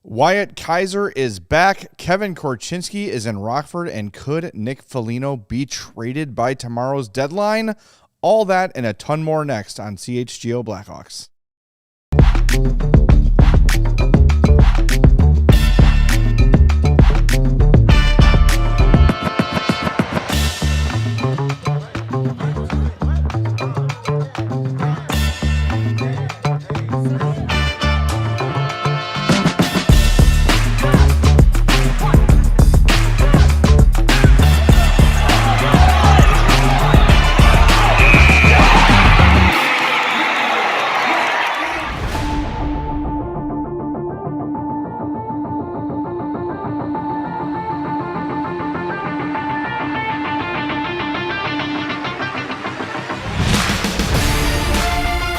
Wyatt Kaiser is back. Kevin Korchinski is in Rockford. And could Nick Foligno be traded by tomorrow's deadline? All that and a ton more next on CHGO Blackhawks.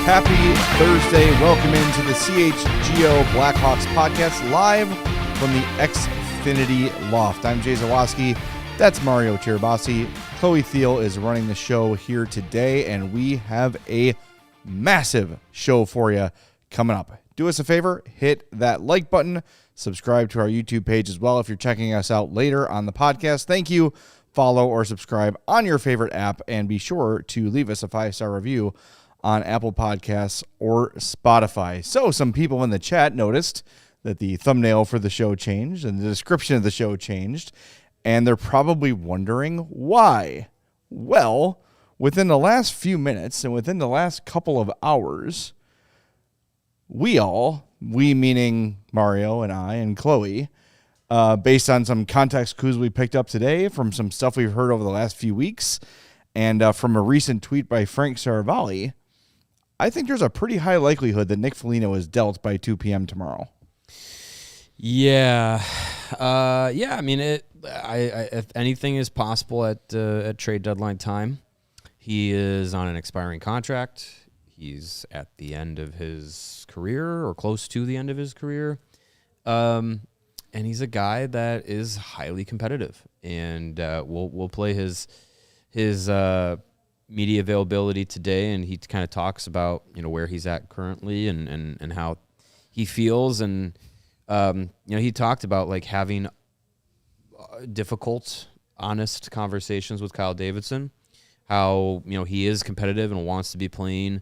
Happy Thursday. Welcome into the CHGO Blackhawks podcast live from the Xfinity Loft. I'm Jay Zawaski. That's Mario Tirabassi. Chloe Thiel is running the show here today, and we have a massive show for you coming up. Do us a favor, hit that like button, subscribe to our YouTube page as well if you're checking us out later on the podcast. Thank you. Follow or subscribe on your favorite app, and be sure to leave us a 5-star review on Apple Podcasts or Spotify. So some people in the chat noticed that the thumbnail for the show changed and the description of the show changed, and they're probably wondering why. Well, within the last few minutes and within the last couple of hours, we meaning Mario and I and Chloe, based on some context clues we picked up today from some stuff we've heard over the last few weeks, and from a recent tweet by Frank Saravalli, I think there's a pretty high likelihood that Nick Foligno is dealt by 2 p.m. tomorrow. Yeah. I mean, if anything is possible at trade deadline time, he is on an expiring contract. He's at the end of his career or close to the end of his career. And he's a guy that is highly competitive, and we'll play his media availability today, and he kind of talks about where he's at currently and how he feels, and he talked about like having difficult, honest conversations with Kyle Davidson, how he is competitive and wants to be playing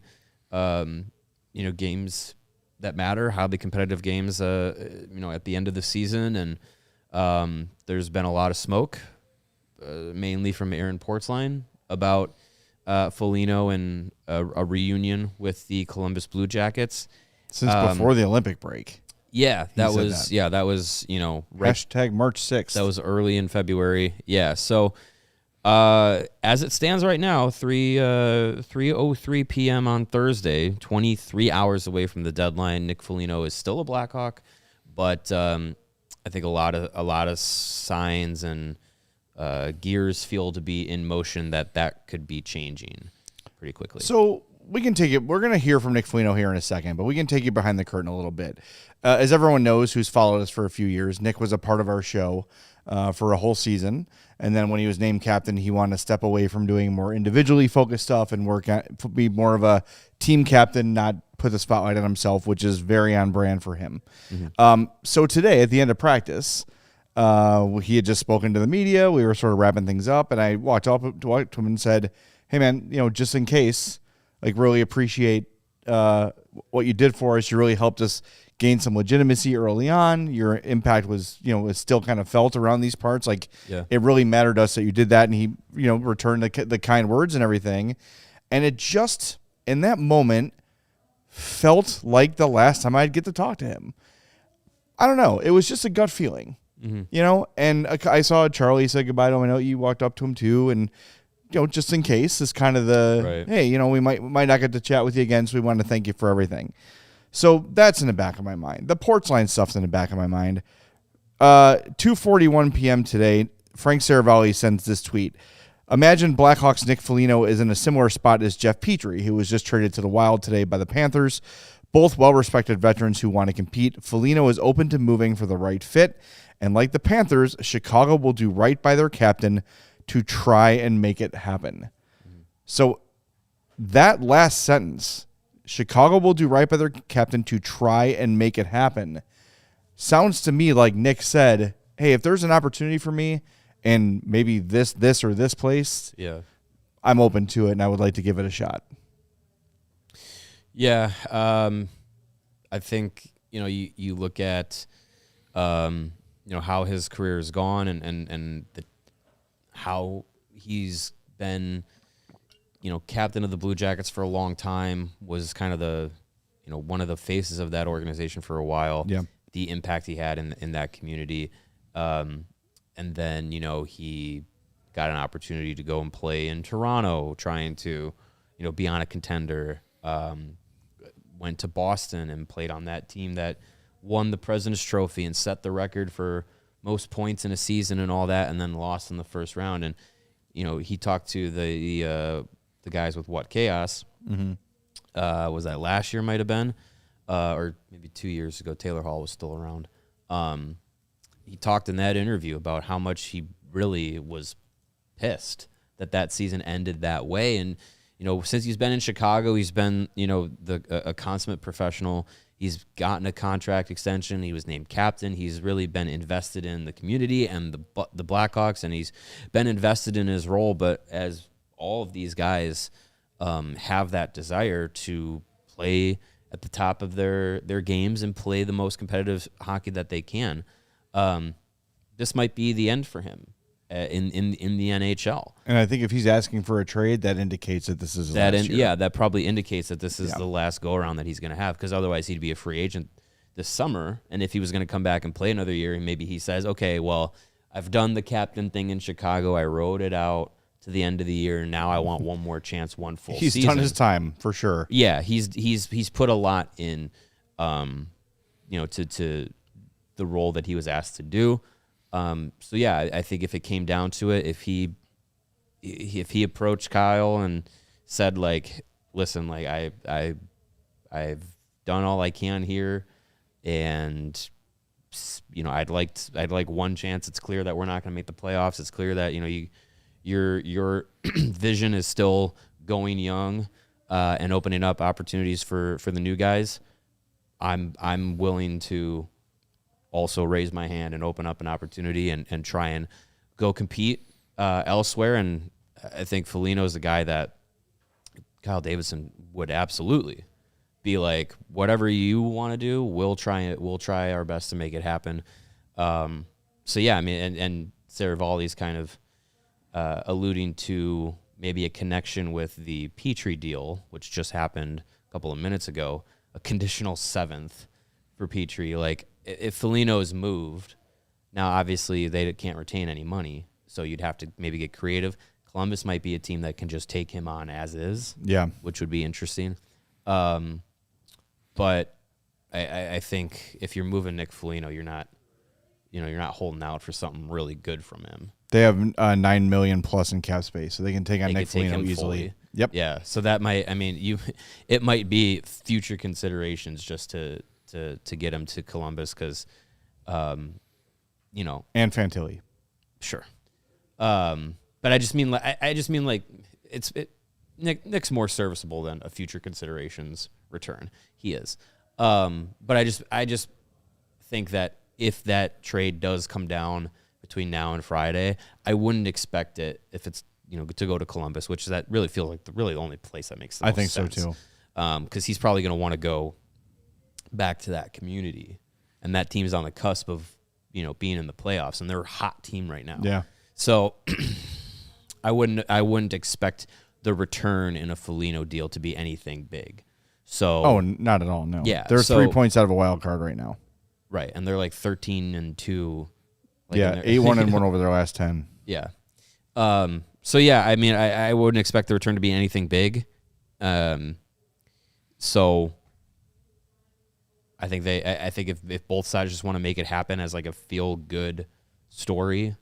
games that matter, highly competitive games at the end of the season, and there's been a lot of smoke, mainly from Aaron Portzline, about Foligno and a reunion with the Columbus Blue Jackets since before the Olympic break. Yeah, that was hashtag March 6th. That was early in February. Yeah, so as it stands right now, 3:03 p.m. on Thursday, 23 hours away from the deadline, Nick Foligno is still a Blackhawk, but I think a lot of signs and gears feel to be in motion that could be changing pretty quickly. So we can take it. We're going to hear from Nick Foligno here in a second, but we can take you behind the curtain a little bit. As everyone knows who's followed us for a few years, Nick was a part of our show for a whole season. And then when he was named captain, he wanted to step away from doing more individually focused stuff and be more of a team captain, not put the spotlight on himself, which is very on brand for him. Mm-hmm. So today at the end of practice, he had just spoken to the media. We were sort of wrapping things up, and I walked up to him and said, "Hey, man, just in case, really appreciate what you did for us. You really helped us gain some legitimacy early on. Your impact was still kind of felt around these parts. It really mattered to us that you did that." And he, returned the kind words and everything. And it just, in that moment, felt like the last time I'd get to talk to him. I don't know. It was just a gut feeling. Mm-hmm. And I saw Charlie say goodbye to him. I know you walked up to him too, and just in case, is kind of the right. Hey, we might not get to chat with you again, so we want to thank you for everything. So that's in the back of my mind. The Portzline stuff's in the back of my mind. 2:41 p.m. today, Frank Saravalli sends this tweet. Imagine Blackhawks Nick Foligno is in a similar spot as Jeff Petrie, who was just traded to the Wild today by the Panthers. Both well-respected veterans who want to compete. Foligno is open to moving for the right fit. And like the Panthers, Chicago will do right by their captain to try and make it happen. Mm-hmm. So that last sentence, Chicago will do right by their captain to try and make it happen, sounds to me like Nick said, hey, if there's an opportunity for me and maybe this or this place, I'm open to it and I would like to give it a shot. Yeah. I think, you look at, how his career has gone and how he's been, captain of the Blue Jackets for a long time, was kind of the, one of the faces of that organization for a while. Yeah. The impact he had in that community. And then, he got an opportunity to go and play in Toronto, trying to, be on a contender. Went to Boston and played on that team that won the President's Trophy and set the record for most points in a season and all that, and then lost in the first round. And, he talked to the guys with Chaos. Mm-hmm. Was that last year might have been, or maybe 2 years ago. Taylor Hall was still around. He talked in that interview about how much he really was pissed that season ended that way. And, since he's been in Chicago, he's been, a consummate professional. He's gotten a contract extension. He was named captain. He's really been invested in the community and the Blackhawks, and he's been invested in his role. But as all of these guys have that desire to play at the top of their games and play the most competitive hockey that they can, this might be the end for him in the NHL. And I think if he's asking for a trade, that indicates that this is his last year. Yeah, that probably indicates that this is the last go-around that he's going to have, because otherwise he'd be a free agent this summer. And if he was going to come back and play another year, maybe he says, okay, well, I've done the captain thing in Chicago. I rode it out to the end of the year. Now I want one more chance, one full season. He's done his time, for sure. Yeah, he's put a lot in, to the role that he was asked to do. So yeah, I think if it came down to it, if he approached Kyle and said, like, listen, like I've done all I can here, and I'd like one chance. It's clear that we're not going to make the playoffs. It's clear that your vision is still going young and opening up opportunities for the new guys. I'm willing to also raise my hand and open up an opportunity and try and go compete elsewhere. And I think Foligno is the guy that Kyle Davidson would absolutely be like, whatever you want to do, we'll try it. We'll try our best to make it happen. So yeah, I mean, and Saravalli's kind of alluding to maybe a connection with the Petrie deal, which just happened a couple of minutes ago, a conditional 7th for Petrie. Like, if Foligno is moved, now obviously they can't retain any money, so you'd have to maybe get creative. Columbus might be a team that can just take him on as is, which would be interesting. But I think if you're moving Nick Foligno, you're not holding out for something really good from him. They have $9 million plus in cap space, so they can take on Nick Foligno easily. Fully. Yep. Yeah. So that might, it might be future considerations just to get him to Columbus, because, and Fantilli. Sure. But I just mean like Nick's more serviceable than a future considerations return. He is. But I just think that if that trade does come down between now and Friday, I wouldn't expect it if it's, to go to Columbus, which that really feels like the only place that makes the most sense. I think so too. Because he's probably going to want to go back to that community, and that team's on the cusp of, being in the playoffs, and they're a hot team right now. Yeah. So I wouldn't expect the return in a Foligno deal to be anything big. So not at all. No. Yeah. They're 3 points out of a wild card right now. Right, and they're like 13-2. Like 8-1-1 over their last 10. Yeah. So yeah, I wouldn't expect the return to be anything big. So I think if both sides just want to make it happen as like a feel good story,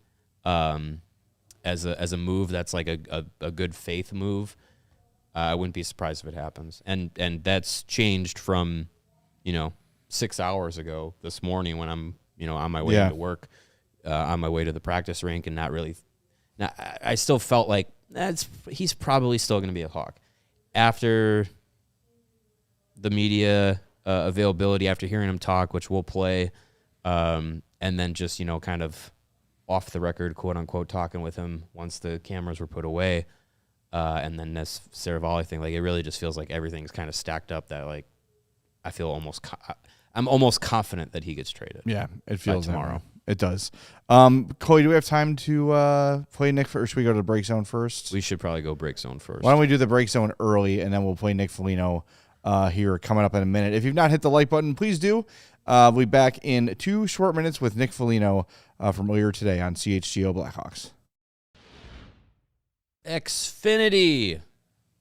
as a move that's like a good faith move, I wouldn't be surprised if it happens. And that's changed from 6 hours ago this morning when I'm on my way to work, on my way to the practice rink, and not really. Now I still felt like he's probably still going to be a Hawk after the media availability, after hearing him talk, which we'll play. and then just, kind of off the record, quote unquote, talking with him once the cameras were put away. And then this Saravalli thing, like, it really just feels like everything's kind of stacked up that, like, I feel I'm almost confident that he gets traded. Yeah, it feels tomorrow. It does. Chloe, do we have time to play Nick, or should we go to the break zone first? We should probably go break zone first. Why don't we do the break zone early, and then we'll play Nick Foligno here coming up in a minute. If you've not hit the like button, please do. We'll be back in 2 short minutes with Nick Foligno from earlier today on CHGO Blackhawks. Xfinity.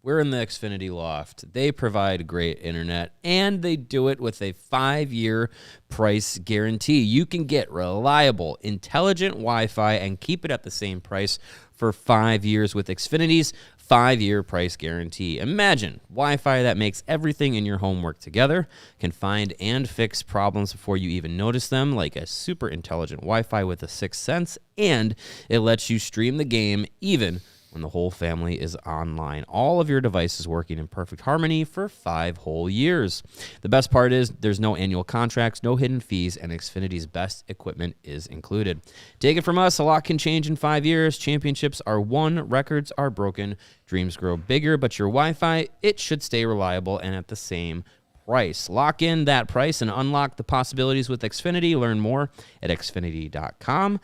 We're in the Xfinity loft. They provide great internet, and they do it with a 5-year price guarantee. You can get reliable, intelligent Wi-Fi and keep it at the same price for 5 years with Xfinity's 5-year price guarantee. Imagine Wi-Fi that makes everything in your home work together, can find and fix problems before you even notice them, like a super intelligent Wi-Fi with a 6th sense, and it lets you stream the game even when the whole family is online. All of your devices working in perfect harmony for 5 whole years. The best part is there's no annual contracts, no hidden fees, and Xfinity's best equipment is included. Take it from us, a lot can change in 5 years. Championships are won, records are broken, dreams grow bigger, but your Wi-Fi, it should stay reliable and at the same price. Lock in that price and unlock the possibilities with Xfinity. Learn more at xfinity.com.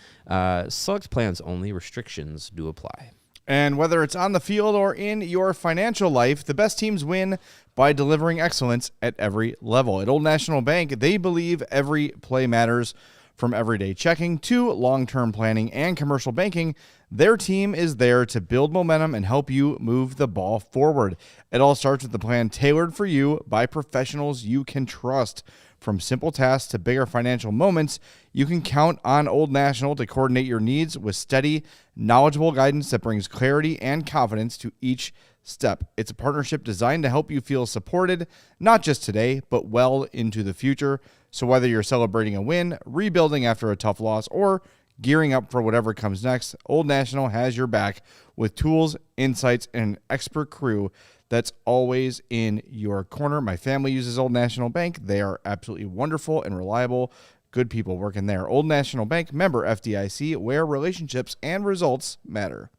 Select plans only. Restrictions do apply. And whether it's on the field or in your financial life, the best teams win by delivering excellence at every level. At Old National Bank, they believe every play matters. From everyday checking to long-term planning and commercial banking, their team is there to build momentum and help you move the ball forward. It all starts with the plan tailored for you by professionals you can trust. From simple tasks to bigger financial moments, you can count on Old National to coordinate your needs with steady, knowledgeable guidance that brings clarity and confidence to each step. It's a partnership designed to help you feel supported, not just today, but well into the future. So whether you're celebrating a win, rebuilding after a tough loss, or gearing up for whatever comes next, Old National has your back with tools, insights, and an expert crew that's always in your corner. My family uses Old National Bank. They are absolutely wonderful and reliable. Good people working there. Old National Bank, member FDIC, where relationships and results matter.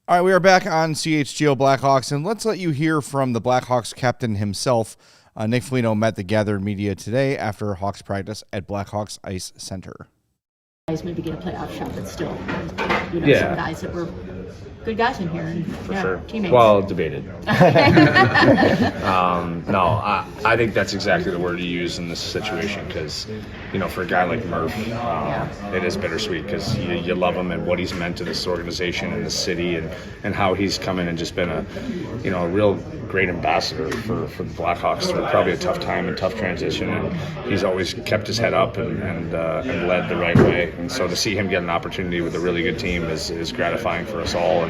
All right, we are back on CHGO Blackhawks, and let's let you hear from the Blackhawks captain himself. Nick Foligno met the gathered media today after Hawks practice at Blackhawks Ice Center. Guys maybe get a playoff shot, but still, some guys that were good guys in here. And, for sure. Teammates. Well, debated. No, I think that's exactly the word you use in this situation because, for a guy like Murph, it is bittersweet because you love him and what he's meant to this organization and this city and how he's come in and just been a real great ambassador for the Blackhawks through probably a tough time and tough transition. And he's always kept his head up and led the right way. And so to see him get an opportunity with a really good team is gratifying for us all.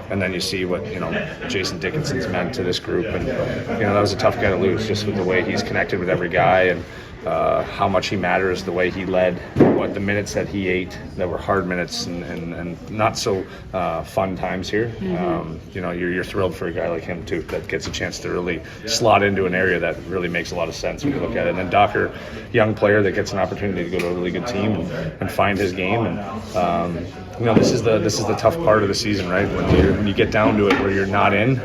And then you see what Jason Dickinson's meant to this group, and that was a tough guy to lose, just with the way he's connected with every guy and how much he matters, the way he led, what the minutes that he ate that were hard minutes and not so fun times here. Mm-hmm. You're thrilled for a guy like him too that gets a chance to really slot into an area that really makes a lot of sense when you look at it. And then Docker, young player that gets an opportunity to go to a really good team and find his game. And this is the tough part of the season, right? When you get down to it, where you're not in.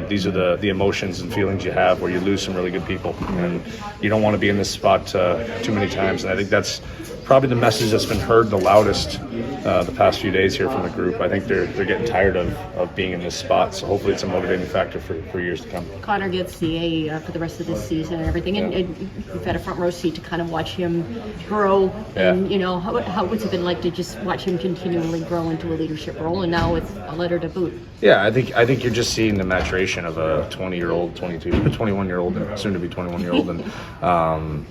These are the emotions and feelings you have where you lose some really good people, and you don't want to be in this spot too many times. And I think that's probably the message that's been heard the loudest the past few days here from the group. I think they're getting tired of being in this spot, so hopefully it's a motivating factor for years to come. Connor gets the A for the rest of this season and everything, and you've had a front row seat to kind of watch him grow. And what's it been like to just watch him continually grow into a leadership role, and now with a letter to boot? Yeah, I think you're just seeing the maturation of a 20-year-old, 21-year-old, and soon to be 21-year-old,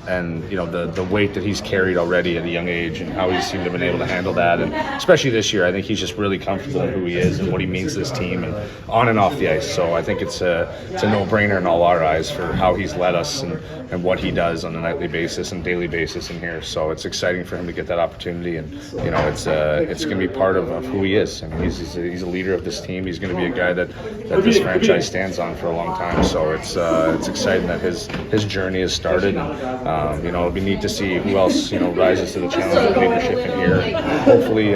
and the weight that he's carried already at a young age and how he seemed to have been able to handle that. And especially this year, I think he's just really comfortable in who he is and what he means to this team and on and off the ice. So I think it's a no-brainer in all our eyes for how he's led us and and what he does on a nightly basis and daily basis in here. So it's exciting for him to get that opportunity, and it's going to be part of who he is. I mean, he's a leader of this team. He's going to be a guy that this franchise stands on for a long time. So it's exciting that his journey has started. And, it'll be neat to see who else rises to the challenge of leadership in here. Hopefully,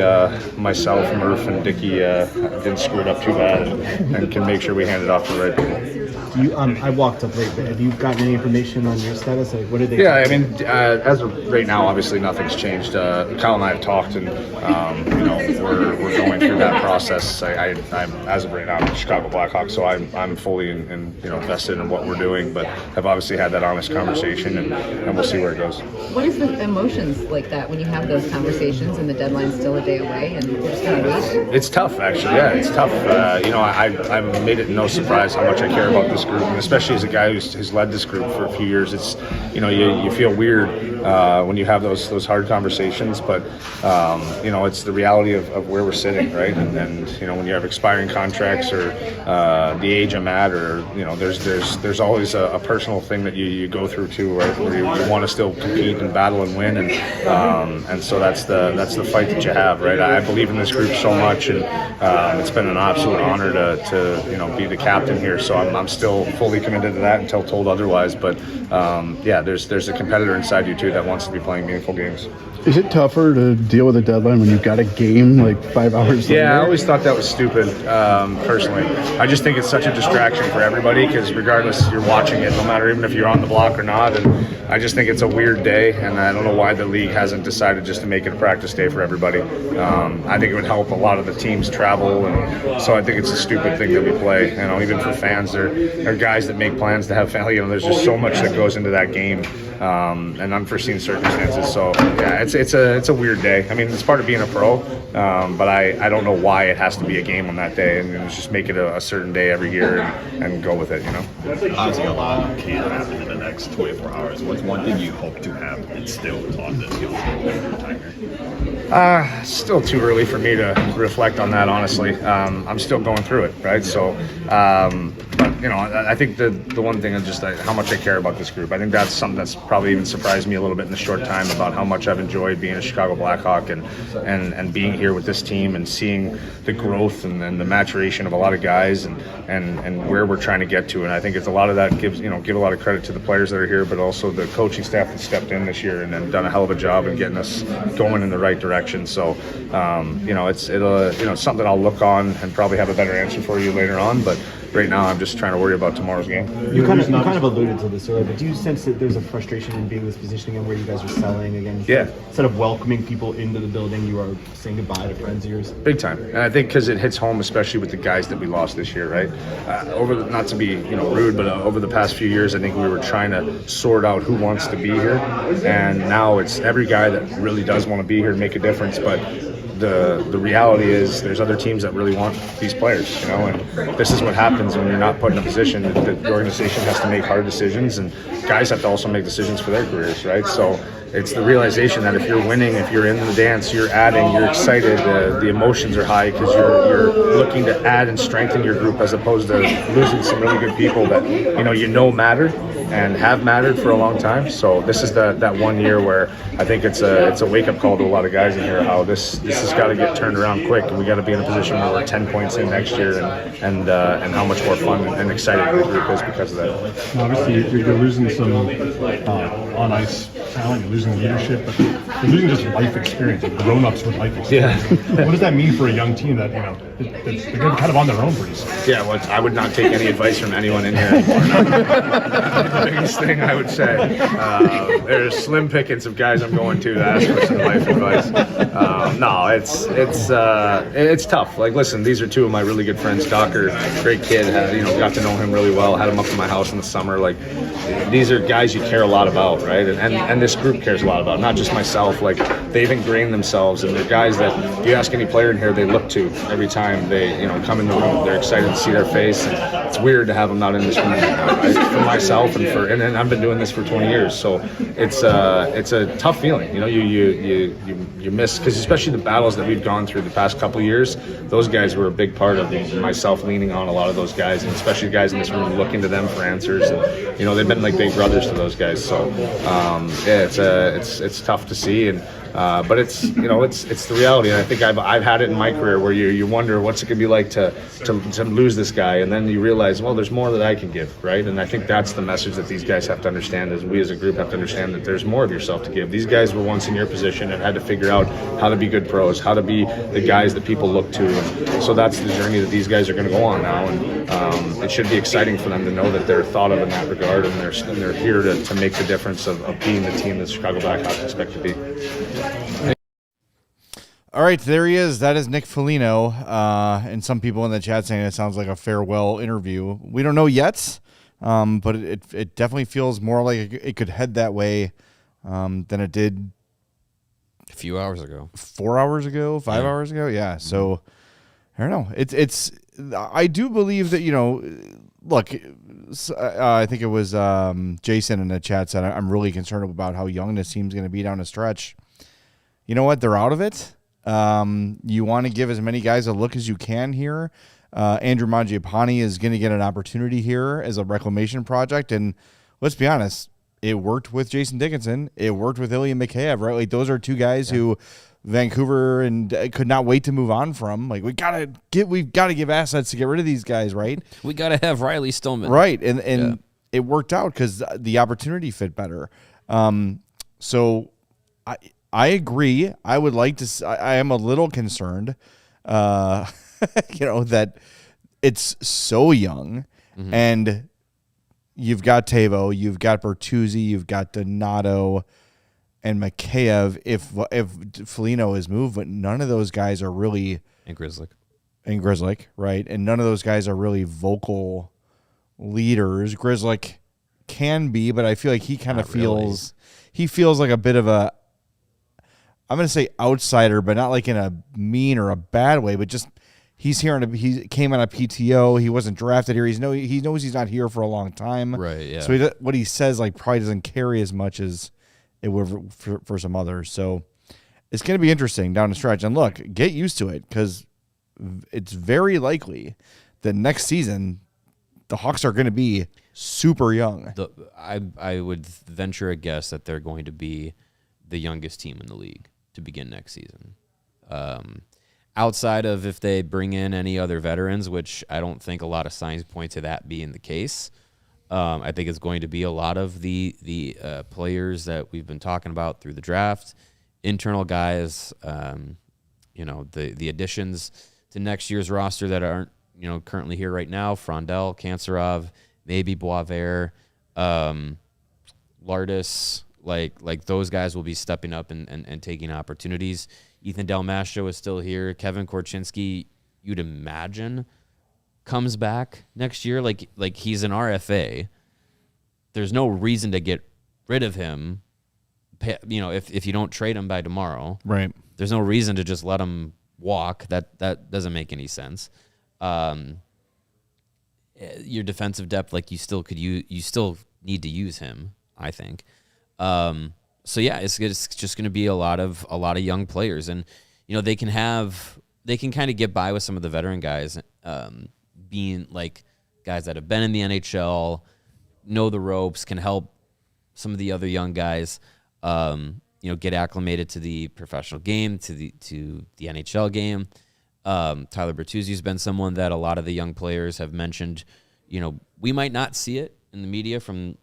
myself, Murph, and Dickie didn't screw it up too bad, and can make sure we hand it off to the right people. I walked up late, but have you gotten any information on your status? Like, what did they? Yeah, I mean, as of right now, obviously nothing's changed. Kyle and I have talked, and we're going through that process. I'm as of right now, I'm the Chicago Blackhawks, so I'm fully invested in what we're doing, but have obviously had that honest conversation, and we'll see where it goes. What is the emotions like that when you have those conversations and the deadline's still a day away and you're just kind of waiting? It's tough, actually. Yeah, it's tough. I've made it no surprise how much I care about this group, and especially as a guy who's led this group for a few years. It's you feel weird when you have those hard conversations, but it's the reality of where we're sitting, right? And when you have expiring contracts or the age I'm at, or there's always a personal thing that you go through too, right? Where you want to still compete and battle and win, and so that's the fight that you have, right? I believe in this group so much, and it's been an absolute honor to be the captain here. So I'm still fully committed to that until told otherwise. But there's a competitor inside you too that wants to be playing meaningful games. Is it tougher to deal with a deadline when you've got a game like 5 hours later? Yeah, I always thought that was stupid, personally. I just think it's such a distraction for everybody, because regardless, you're watching it, no matter even if you're on the block or not. And I just think it's a weird day, and I don't know why the league hasn't decided just to make it a practice day for everybody. I think it would help a lot of the teams travel, and so I think it's a stupid thing that we play. Even for fans, there are guys that make plans to have family. There's just so much that goes into that game, and unforeseen circumstances. So yeah, it's a weird day. I mean, it's part of being a pro, but I don't know why it has to be a game on that day, and just make it a certain day every year and go with it. Obviously, a lot can't happen in the next 24 hours. What's one thing you hope to have instilled on this young time here? Still too early for me to reflect on that, honestly. I'm still going through it, right? So, but I think the one thing is just how much I care about this group. I think that's something that's probably even surprised me a little bit in the short time, about how much I've enjoyed being a Chicago Blackhawk and being here with this team, and seeing the growth and the maturation of a lot of guys and where we're trying to get to. And I think it's a lot of that give a lot of credit to the players that are here, but also the coaching staff that stepped in this year and done a hell of a job in getting us going in the right direction. So it's something I'll look on and probably have a better answer for you later on, but right now I'm just trying to worry about tomorrow's game. You kind of alluded to this earlier, but do you sense that there's a frustration in being in this position again, where you guys are selling again? Yeah. Instead of welcoming people into the building, you are saying goodbye to friends of yours? Big time. And I think because it hits home, especially with the guys that we lost this year, right? Not to be rude, but over the past few years, I think we were trying to sort out who wants to be here, and now it's every guy that really does want to be here and make a difference. But the reality is there's other teams that really want these players, and this is what happens when you're not put in a position that the organization has to make hard decisions, and guys have to also make decisions for their careers, right? So it's the realization that if you're winning, if you're in the dance, you're adding, you're excited, the emotions are high, because you're looking to add and strengthen your group, as opposed to losing some really good people that matter and have mattered for a long time. So this is that 1 year where I think it's a wake-up call to a lot of guys in here, how this has got to get turned around quick, and we got to be in a position where we're 10 points in next year, and how much more fun and exciting the group is because of that. Obviously, you're losing some on-ice talent, you're losing leadership, but you're losing just life experience, like grown-ups with life experience. Yeah. What does that mean for a young team that, they're kind of on their own pretty soon? Yeah, well, I would not take any advice from anyone in here anymore. The biggest thing I would say. There's slim pickings of guys I'm going to ask for some life advice. No, it's tough. Like, listen, these are two of my really good friends. Docker, great kid, got to know him really well. Had him up in my house in the summer. Like, these are guys you care a lot about, right? And this group cares a lot about. Not just myself. Like, they've ingrained themselves, and they're guys that if you ask any player in here, they look to every time they come in the room. They're excited to see their face. And it's weird to have them not in this room right now, right? For myself and I've been doing this for 20 years, so it's a tough feeling. You miss, because especially the battles that we've gone through the past couple of years, those guys were a big part of myself leaning on a lot of those guys, and especially the guys in this room looking to them for answers. And they've been like big brothers to those guys. So it's tough to see, and but it's the reality. And I think I've had it in my career where you wonder what's it gonna be like to lose this guy, and then you realize, well, there's more that I can give, right? And I think that's the message that these guys have to understand, is we as a group have to understand that there's more of yourself to give. These guys were once in your position and had to figure out how to be good pros, how to be the guys that people look to. And so that's the journey that these guys are going to go on now, and it should be exciting for them to know that they're thought of in that regard, and they're here to make the difference of being the team that the Chicago Blackhawks expect to be. All right, there he is. That is Nick Foligno. And some people in the chat saying it sounds like a farewell interview. We don't know yet, but it definitely feels more like it could head that way than it did a few hours ago, 4 hours ago, 5 hours ago. Yeah. So I don't know. It's I do believe that, look, I think it was Jason in the chat said, I'm really concerned about how young this team's going to be down the stretch. You know what? They're out of it. You want to give as many guys a look as you can here. Andrew Mangiapane is going to get an opportunity here as a reclamation project. And let's be honest, it worked with Jason Dickinson. It worked with Ilya Mikheyev, right? Like, those are two guys who Vancouver and could not wait to move on from. Like, we've got to give assets to get rid of these guys, right? We got to have Riley Stillman. Right. And it worked out because the opportunity fit better. So I agree. I would like to. I am a little concerned, that it's so young, and you've got Tavo, you've got Bertuzzi, you've got Donato, and Mikheyev. If Foligno is moved, but none of those guys are really and Grizzlick, right? And none of those guys are really vocal leaders. Grizzlick can be, but I feel like he kind of feels like a bit of a, I'm going to say outsider, but not like in a mean or a bad way, but just he came on a PTO. He wasn't drafted here. He knows he's not here for a long time. Right, yeah. So what he says probably doesn't carry as much as it would for some others. So it's going to be interesting down the stretch. And look, get used to it, because it's very likely that next season the Hawks are going to be super young. I would venture a guess that they're going to be the youngest team in the league to begin next season. Outside of if they bring in any other veterans, which I don't think a lot of signs point to that being the case. I think it's going to be a lot of the players that we've been talking about through the draft, internal guys, the additions to next year's roster that aren't, currently here right now: Frondel, Kanserov, maybe Boisvert, Lardis. Like those guys will be stepping up and taking opportunities. Ethan Del Mastro is still here. Kevin Korchinski, you'd imagine, comes back next year. Like he's an RFA. There's no reason to get rid of him. If you don't trade him by tomorrow, right? There's no reason to just let him walk. That doesn't make any sense. Your defensive depth, you still need to use him, I think. It's just going to be a lot of young players, and they can kind of get by with some of the veteran guys, being like guys that have been in the NHL, know the ropes, can help some of the other young guys, get acclimated to the professional game, to the NHL game. Tyler Bertuzzi's been someone that a lot of the young players have mentioned. We might not see it in the media from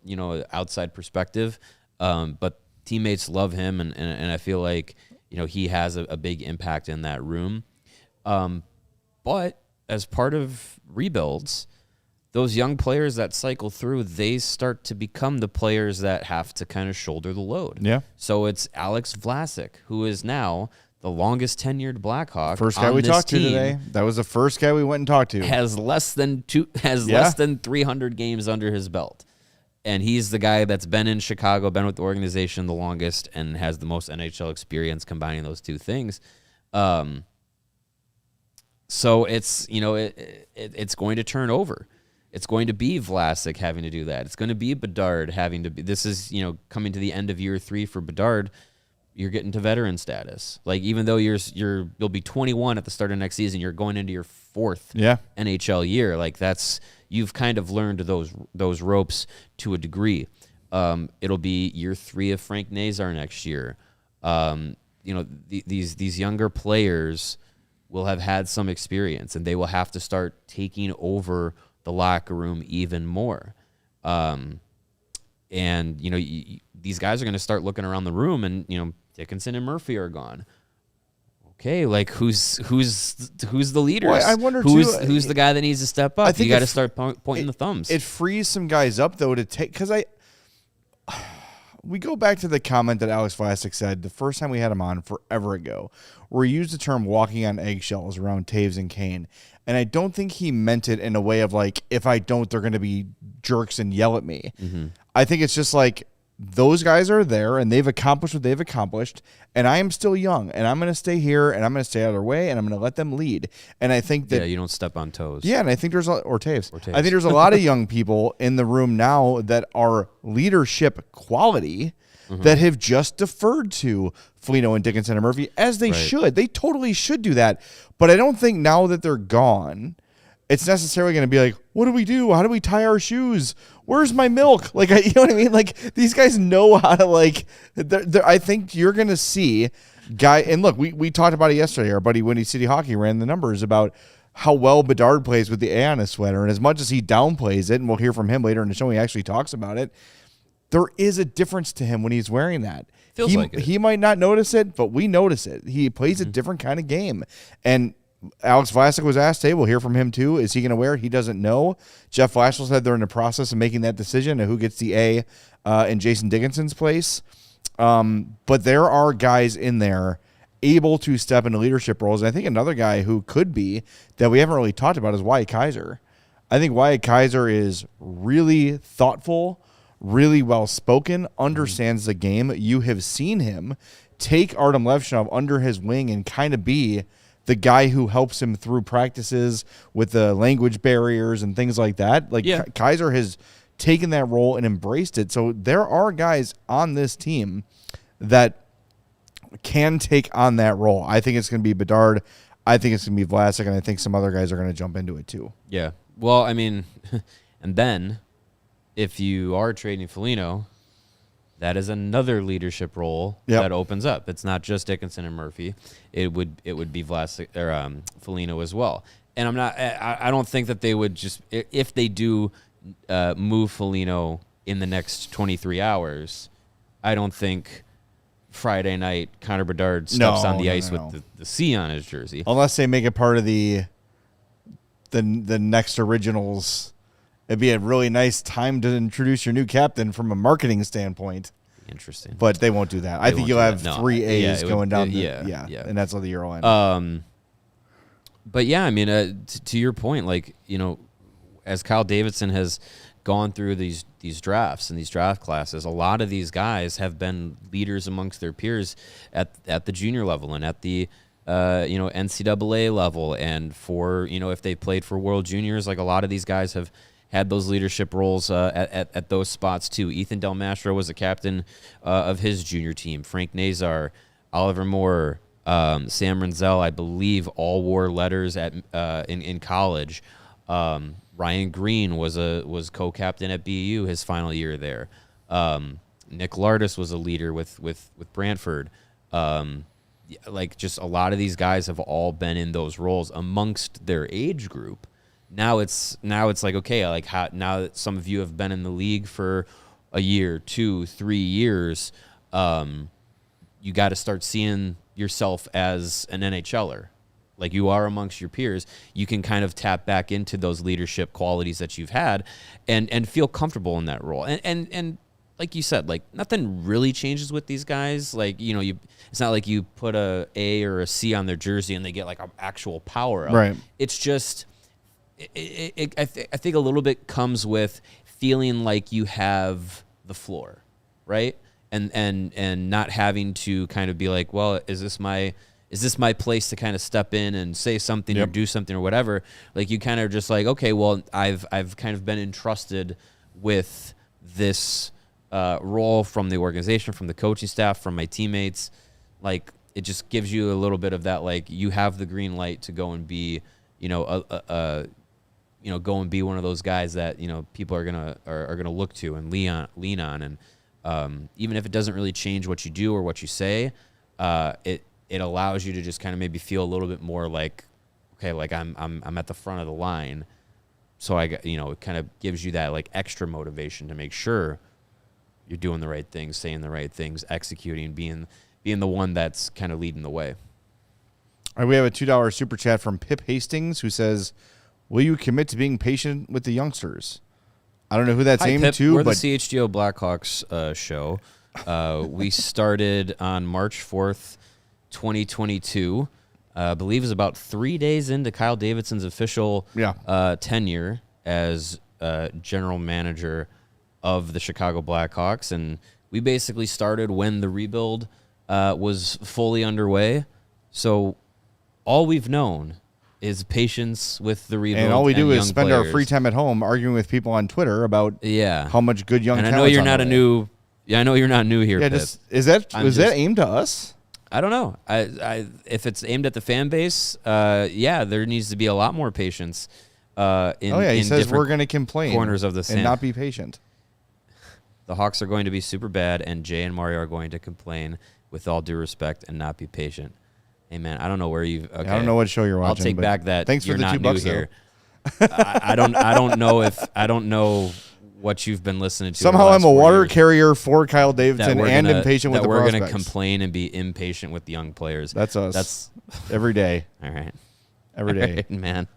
outside perspective. But teammates love him, and I feel like he has a big impact in that room. But as part of rebuilds, those young players that cycle through, they start to become the players that have to kind of shoulder the load. Yeah. So it's Alex Vlasic, who is now the longest tenured Blackhawk. First guy we talked to today. That was the first guy we went and talked to. Has less than 300 games under his belt. And he's the guy that's been in Chicago, been with the organization the longest, and has the most NHL experience combining those two things. So it's it's going to turn over, It's going to be Vlasic having to do that. It's going to be Bedard having to be. This is, coming to the end of year 3 for Bedard. You're getting to veteran status. Like, even though you'll be 21 at the start of next season, you're going into your 4th NHL year. Like, you've kind of learned those ropes to a degree. It'll be year 3 of Frank Nazar next year. These younger players will have had some experience, and they will have to start taking over the locker room even more. These guys are going to start looking around the room, and Dickinson and Murphy are gone. Okay, like who's the leaders? Well, I wonder who's the guy that needs to step up. I think You got to start pointing the thumbs. It frees some guys up though to take, because we go back to the comment that Alex Vlasic said the first time we had him on forever ago, where he used the term walking on eggshells around Taves and Kane. And I don't think he meant it in a way of like, if I don't, they're going to be jerks and yell at me. Mm-hmm. I think it's just like, those guys are there and they've accomplished what they've accomplished. And I am still young, and I'm going to stay here, and I'm going to stay out of their way, and I'm going to let them lead. And I think that... you don't step on toes. Yeah, and I think there's... Or Taves. I think there's a lot of young people in the room now that are leadership quality that have just deferred to Foligno and Dickinson and Murphy, as they should. They totally should do that. But I don't think now that they're gone, it's necessarily going to be like, what do we do? How do we tie our shoes? Where's my milk? Like, you know what I mean? Like, these guys know how to, like, I think you're going to see and look, we talked about it yesterday. Our buddy Windy City Hockey ran the numbers about how well Bedard plays with the A on his sweater. And as much as he downplays it, and we'll hear from him later in the show, he actually talks about it, there is a difference to him when he's wearing that. Feels like it. He might not notice it, but we notice it. He plays a different kind of game. And Alex Vlasic was asked today. We'll hear from him too. Is he going to wear it? He doesn't know. Jeff Flashley said they're in the process of making that decision of who gets the A in Jason Dickinson's place. But there are guys in there able to step into leadership roles. And I think another guy who could be that we haven't really talked about is Wyatt Kaiser. I think Wyatt Kaiser is really thoughtful, really well-spoken, understands the game. You have seen him take Artem Levshov under his wing and kind of be the guy who helps him through practices with the language barriers and things like that. Like, Kaiser has taken that role and embraced it. So there are guys on this team that can take on that role. I think it's going to be Bedard. I think it's going to be Vlasic, and I think some other guys are going to jump into it too. Yeah. Well, I mean, and then if you are trading Foligno, that is another leadership role that opens up. It's not just Dickinson and Murphy. It would be Vlasic or Foligno as well. And I don't think that they would just, if they do move Foligno in the next 23 hours, I don't think Friday night Connor Bedard steps on the ice with the C on his jersey, unless they make it part of the next originals. It'd be a really nice time to introduce your new captain from a marketing standpoint. Interesting. But they won't do that. I think you'll have 3 A's going down. And that's all the Euro end. But yeah, I mean, to your point, like, as Kyle Davidson has gone through these drafts and these draft classes, a lot of these guys have been leaders amongst their peers at the junior level and at the NCAA level, and for if they played for World Juniors, like a lot of these guys have had those leadership roles at those spots too. Ethan Del Mastro was the captain of his junior team. Frank Nazar, Oliver Moore, Sam Renzel, I believe, all wore letters in college. Ryan Green was co-captain at BU his final year there. Nick Lardis was a leader with Brantford. Like, just a lot of these guys have all been in those roles amongst their age group. Now it's like, okay, like now that some of you have been in the league for a year, 2, 3 years, you got to start seeing yourself as an NHLer. Like you are amongst your peers. You can kind of tap back into those leadership qualities that you've had and feel comfortable in that role. And like you said, like nothing really changes with these guys. Like, it's not like you put a A or a C on their jersey and they get like an actual power up. Right. It's just, I think a little bit comes with feeling like you have the floor, right? And not having to kind of be like, well, is this my is this my place to kind of step in and say something or do something or whatever? Like, you kind of just like, okay, well, I've kind of been entrusted with this role from the organization, from the coaching staff, from my teammates. Like, it just gives you a little bit of that, like, you have the green light to go and be, go and be one of those guys that, people are gonna look to and lean on. And even if it doesn't really change what you do or what you say, it allows you to just kind of maybe feel a little bit more like, okay, like I'm at the front of the line. So it kind of gives you that like extra motivation to make sure you're doing the right things, saying the right things, executing, being the one that's kind of leading the way. All right, we have a $2 super chat from Pip Hastings, who says, will you commit to being patient with the youngsters? I don't know who that's aimed Pip. to, We're but the CHGO Blackhawks show. We started on March 4th, 2022. I believe it was about 3 days into Kyle Davidson's official tenure as general manager of the Chicago Blackhawks. And we basically started when the rebuild was fully underway. So all we've known is patience with the rebuild. And all we do is spend players. our free time at home arguing with people on Twitter about how much good young and talent. I know you're not I know you're not new here. Yeah, Pip. is that aimed to us? I don't know. If it's aimed at the fan base, there needs to be a lot more patience. He says we're going to complain corners of the and not be patient. The Hawks are going to be super bad, and Jay and Mario are going to complain with all due respect and not be patient. Hey man, I don't know where you. Okay. I don't know what show you're watching. I'll take back that. Thanks you're for the not $2 new here. I don't know what you've been listening to. Somehow I'm a water carrier for Kyle Davidson and impatient with the prospects. We're going to complain and be impatient with young players. That's us. That's every day. All right. Every day. All right, man.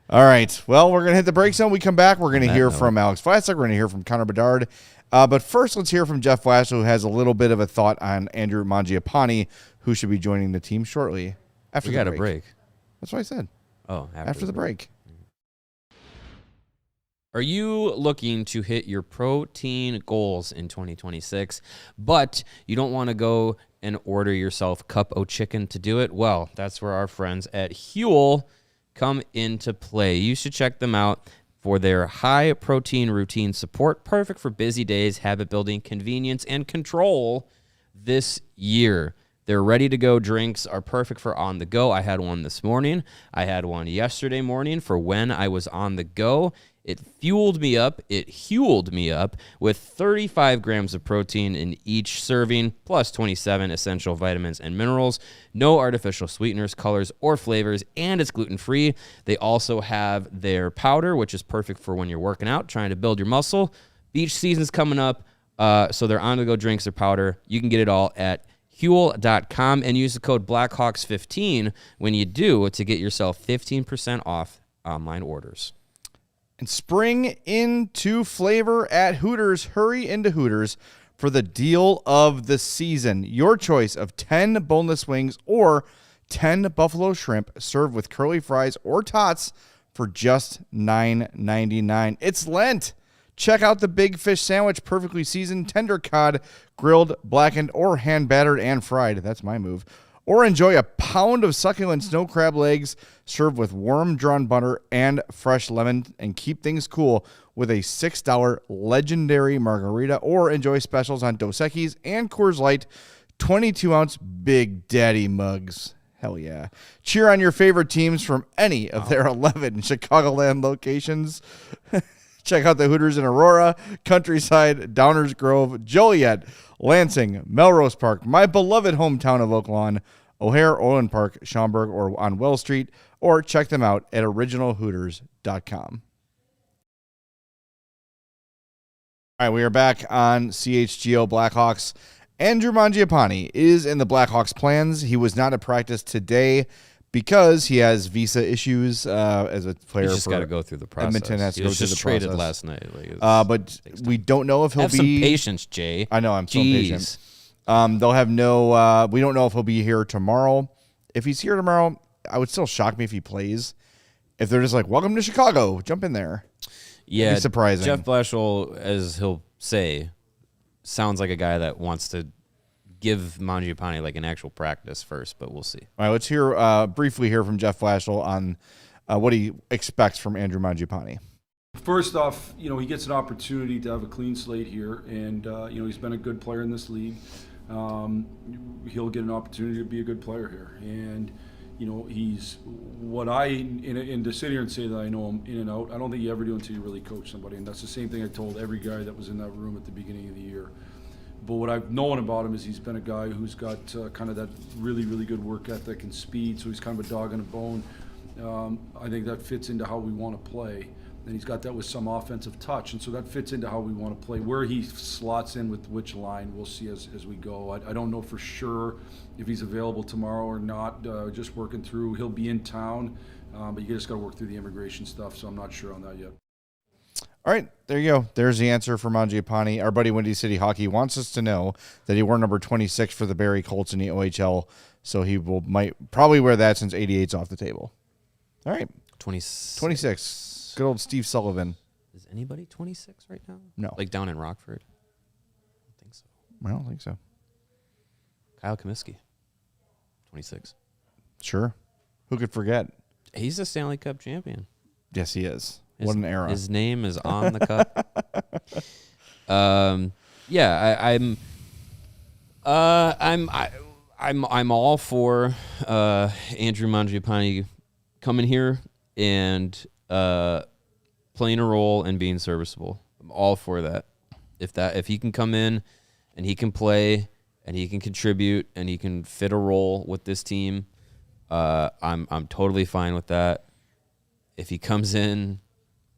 All right. Well, we're going to hit the break zone. We come back. We're going to hear from Alex Vlasic. We're going to hear from Connor Bedard. But first, let's hear from Jeff Vlasic, who has a little bit of a thought on Andrew Mangiapane, who should be joining the team shortly. After we got a break. That's what I said. Oh, after the break. Are you looking to hit your protein goals in 2026, but you don't want to go and order yourself cup o' chicken to do it? Well, that's where our friends at Huel come into play. You should check them out for their high protein routine support, perfect for busy days, habit building, convenience, and control this year. Their ready-to-go drinks are perfect for on the go. I had one this morning. I had one yesterday morning for when I was on the go. It fueled me up. It hueled me up with 35 grams of protein in each serving, plus 27 essential vitamins and minerals. No artificial sweeteners, colors, or flavors, and it's gluten-free. They also have their powder, which is perfect for when you're working out, trying to build your muscle. Beach season's coming up, so their on-the-go drinks, their powder, you can get it all at Huel.com and use the code Blackhawks15 when you do to get yourself 15% off online orders. And spring into flavor at Hooters. Hurry into Hooters for the deal of the season. Your choice of 10 boneless wings or 10 buffalo shrimp served with curly fries or tots for just $9.99. It's Lent. Check out the Big Fish Sandwich, perfectly seasoned tender cod, grilled, blackened, or hand-battered and fried. That's my move. Or enjoy a pound of succulent snow crab legs served with warm-drawn butter and fresh lemon, and keep things cool with a $6 legendary margarita. Or enjoy specials on Dos Equis and Coors Light 22-ounce Big Daddy mugs. Hell yeah. Cheer on your favorite teams from any of their 11 Chicagoland locations. Check out the Hooters in Aurora, Countryside, Downers Grove, Joliet, Lansing, Melrose Park, my beloved hometown of Oak Lawn, O'Hare, Orland Park, Schaumburg, or on Wells Street, or check them out at originalhooters.com. All right, we are back on CHGO Blackhawks. Andrew Mangiapane is in the Blackhawks plans. He was not at practice today because he has visa issues as a player. He's just got to go through the process. Edmonton has to go through the process. He was just traded last night. But we don't know if he'll be. Have some patience, Jay. I know, I'm so impatient. They'll have no. We don't know if he'll be here tomorrow. If he's here tomorrow, I would still shock me if he plays. If they're just like, "Welcome to Chicago, jump in there." Yeah, it'd be surprising. Jeff Blashill, as he'll say, sounds like a guy that wants to give Mangiapane like an actual practice first, but we'll see. All right, let's briefly hear from Jeff Flashel on what he expects from Andrew Mangiapane. First off, he gets an opportunity to have a clean slate here, and he's been a good player in this league. He'll get an opportunity to be a good player here, and he's what and to sit here and say that I know him in and out, I don't think you ever do until you really coach somebody, and that's the same thing I told every guy that was in that room at the beginning of the year. But what I've known about him is he's been a guy who's got kind of that really, really good work ethic and speed, so he's kind of a dog on a bone. I think that fits into how we want to play. And he's got that with some offensive touch, and so that fits into how we want to play. Where he slots in with which line, we'll see as we go. I don't know for sure if he's available tomorrow or not. Just working through. He'll be in town, but you just got to work through the immigration stuff, so I'm not sure on that yet. All right, there you go. There's the answer for Mangiapane. Our buddy Windy City Hockey wants us to know that he wore number 26 for the Barrie Colts in the OHL, so he might probably wear that since 88's off the table. All right. 26. Good old Steve Sullivan. Is anybody 26 right now? No. Like down in Rockford? I don't think so. I don't think so. Kyle Comiskey, 26. Sure. Who could forget? He's a Stanley Cup champion. Yes, he is. What an era. His name is on the cup. I'm all for Andrew Mangiapane coming here and playing a role and being serviceable. I'm all for that. If he can come in and he can play and he can contribute and he can fit a role with this team, I'm totally fine with that. If he comes in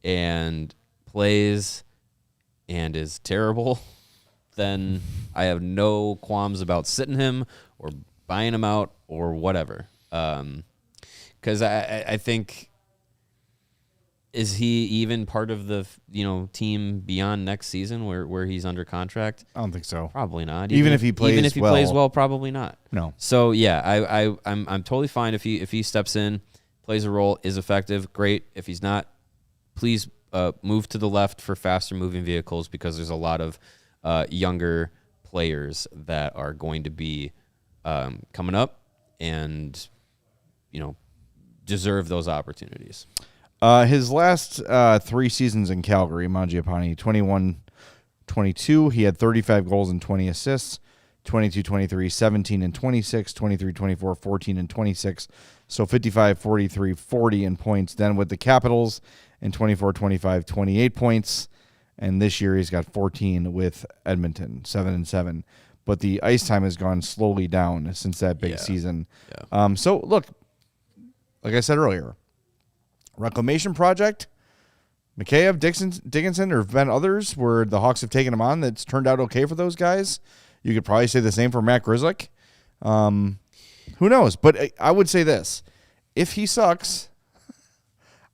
and plays and is terrible, then I have no qualms about sitting him or buying him out or whatever. Because I think, is he even part of the team beyond next season where he's under contract? I don't think so. Probably not. Even if he plays well, probably not. No. So yeah, I'm totally fine if he steps in, plays a role, is effective. Great. If he's not, please move to the left for faster moving vehicles, because there's a lot of younger players that are going to be coming up and deserve those opportunities. His last 3 seasons in Calgary, Mangiapane, 21-22, he had 35 goals and 20 assists. 22-23, 17 and 26, 23-24, 14 and 26. So 55, 43, 40 in points. Then with the Capitals in 24-25, 28 points. And this year he's got 14 with Edmonton, 7 and 7. But the ice time has gone slowly down since that big season. Yeah. So look, like I said earlier, reclamation project, Mikheyev, Dickinson, there have been others where the Hawks have taken him on that's turned out okay for those guys. You could probably say the same for Matt Grzelcyk. Who knows? But I would say this. If he sucks,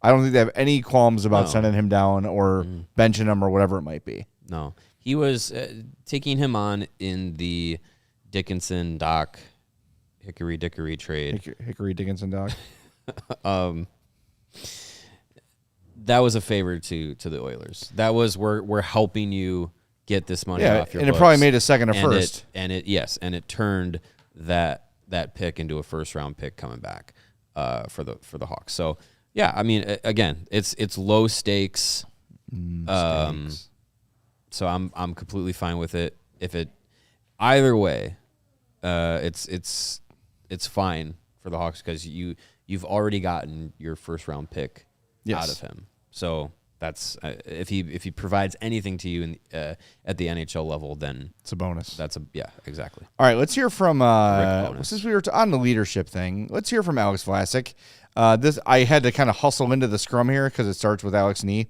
I don't think they have any qualms about sending him down or benching him or whatever it might be. No. He was taking him on in the Dickinson Doc Hickory Dickory trade. Hickory Dickinson Doc. That was a favor to the Oilers. That was we're helping you get this money off your and books. It probably made a second or first. And it turned that pick into a first round pick coming back for the Hawks. So yeah, I mean, again, it's low stakes. So I'm completely fine with it. If it either way, it's fine for the Hawks, because you've already gotten your first round pick out of him. So that's if he provides anything to you at the NHL level, then it's a bonus. That's exactly. All right, let's hear from since we were on the leadership thing. Let's hear from Alex Vlasic. This I had to kind of hustle into the scrum here because it starts with Alex Nee.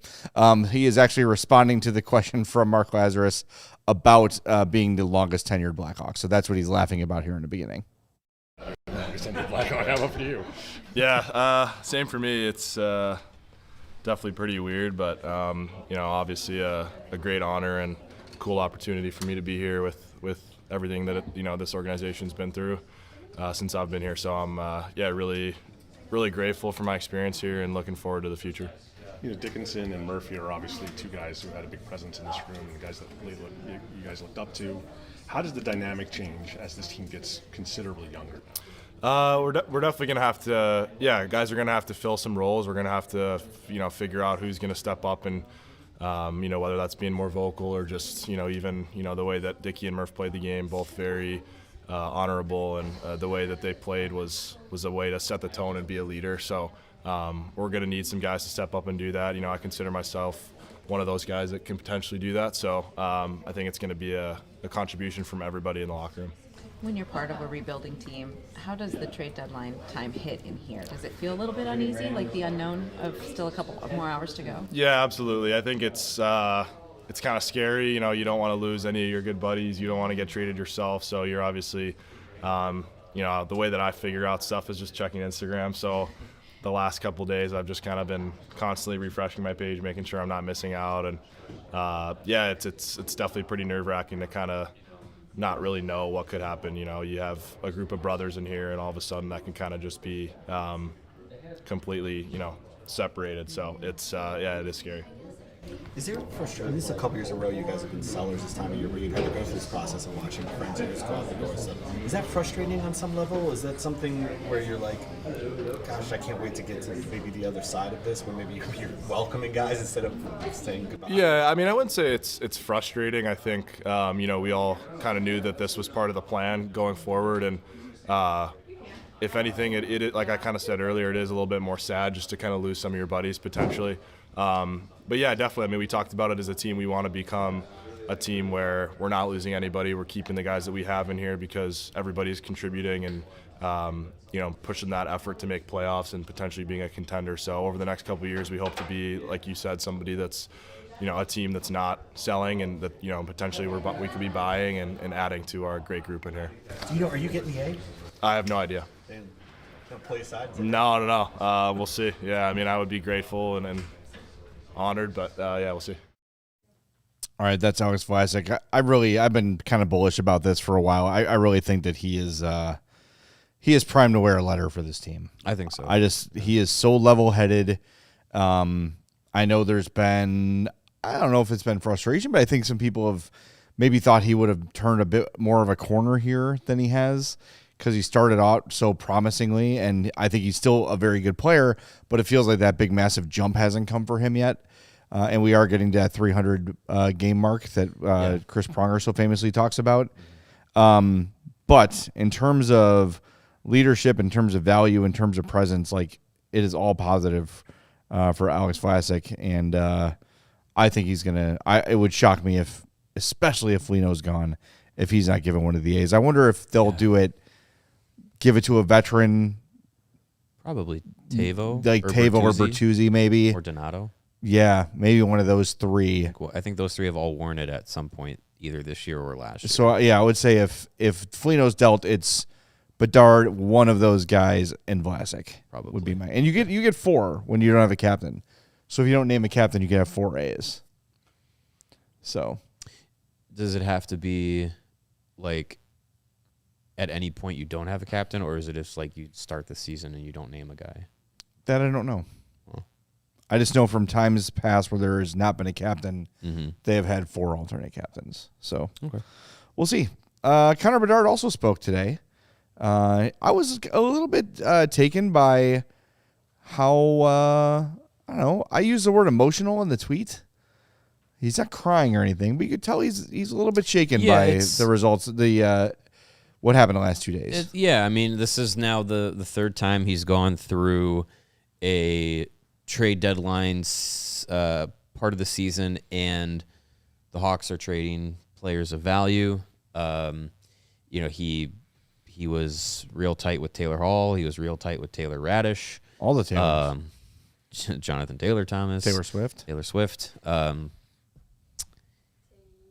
He is actually responding to the question from Mark Lazarus about being the longest tenured Blackhawk. So that's what he's laughing about here in the beginning. Blackhawk, how about for you? Yeah, same for me. It's definitely pretty weird, but obviously a great honor and cool opportunity for me to be here with everything that this organization's been through since I've been here. So I'm really grateful for my experience here and looking forward to the future. Dickinson and Murphy are obviously two guys who had a big presence in this room, and guys that you guys looked up to. How does the dynamic change as this team gets considerably younger? We're definitely going to have to, guys are going to have to fill some roles. We're going to have to, figure out who's going to step up and, whether that's being more vocal or just, even, the way that Dickie and Murph played the game, both very honorable, and the way that they played was a way to set the tone and be a leader. So we're going to need some guys to step up and do that. I consider myself one of those guys that can potentially do that. So I think it's going to be a contribution from everybody in the locker room. When you're part of a rebuilding team, how does the trade deadline time hit in here? Does it feel a little bit uneasy, like the unknown of still a couple of more hours to go? Yeah, absolutely. I think it's kind of scary. You don't want to lose any of your good buddies. You don't want to get traded yourself. So you're obviously, the way that I figure out stuff is just checking Instagram. So the last couple of days, I've just kind of been constantly refreshing my page, making sure I'm not missing out. And it's definitely pretty nerve-wracking to kind of not really know what could happen. You have a group of brothers in here, and all of a sudden that can kind of just be completely, separated. So it's it is scary. Is there frustration? This is a couple years in a row you guys have been sellers this time of year where you had to go through this process of watching friends of yours go out the door. So is that frustrating on some level? Is that something where you're like, gosh, I can't wait to get to maybe the other side of this, where maybe you're welcoming guys instead of saying goodbye? Yeah, I mean, I wouldn't say it's frustrating. I think, we all kind of knew that this was part of the plan going forward. And if anything, it like I kind of said earlier, it is a little bit more sad just to kind of lose some of your buddies potentially. But yeah, definitely. I mean, we talked about it as a team. We want to become a team where we're not losing anybody. We're keeping the guys that we have in here because everybody's contributing and, pushing that effort to make playoffs and potentially being a contender. So over the next couple of years, we hope to be, like you said, somebody that's, a team that's not selling and that, potentially we could be buying and adding to our great group in here. Are you getting the A? I have no idea. Damn. Don't play aside? No. We'll see. Yeah, I mean, I would be grateful and honored, but we'll see. All right, that's Alex Vlasic. I've been kind of bullish about this for a while. I really think that he is primed to wear a letter for this team. I think so. He is so level-headed. I know there's been, I don't know if it's been frustration, but I think some people have maybe thought he would have turned a bit more of a corner here than he has, because he started out so promisingly, and I think he's still a very good player, but it feels like that big, massive jump hasn't come for him yet. And we are getting to that 300 game mark that Chris Pronger so famously talks about. But in terms of leadership, in terms of value, in terms of presence, like, it is all positive for Alex Vlasic, and I think he's going to – it would shock me especially if Foligno's gone, if he's not given one of the A's. I wonder if they'll give it to a veteran. Probably Tavo. Like Tavo or Bertuzzi, maybe. Or Donato. Yeah, maybe one of those three. I think those three have all worn it at some point, either this year or last year. So, I would say if Foligno's dealt, it's Bedard, one of those guys, and Vlasic. Probably. Would be and you get 4 when you don't have a captain. So if you don't name a captain, you can have 4 A's. So. Does it have to be, like, at any point you don't have a captain, or is it just like you start the season and you don't name a guy? That I don't know. I just know from times past where there has not been a captain, they have had 4 alternate captains. So we'll see. Connor Bedard also spoke today. I was a little bit taken by how, I don't know, I use the word emotional in the tweet. He's not crying or anything, but you could tell he's a little bit shaken by the results, what happened the last 2 days. I mean, this is now the third time he's gone through a trade deadline part of the season, and the Hawks are trading players of value. He was real tight with Taylor Hall. He was real tight with Taylor Radish. All the Taylors. Jonathan Taylor Thomas. Taylor Swift.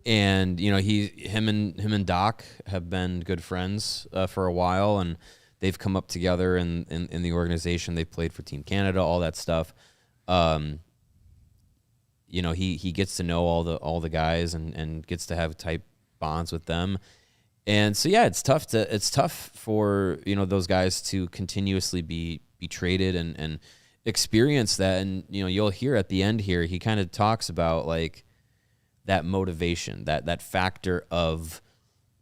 And him and Doc have been good friends for a while, and they've come up together in the organization. They've played for Team Canada, all that stuff. He gets to know all the guys and gets to have tight bonds with them. And so it's tough for those guys to continuously be traded and experience that. And you'll hear at the end here, he kind of talks about like that motivation, that factor of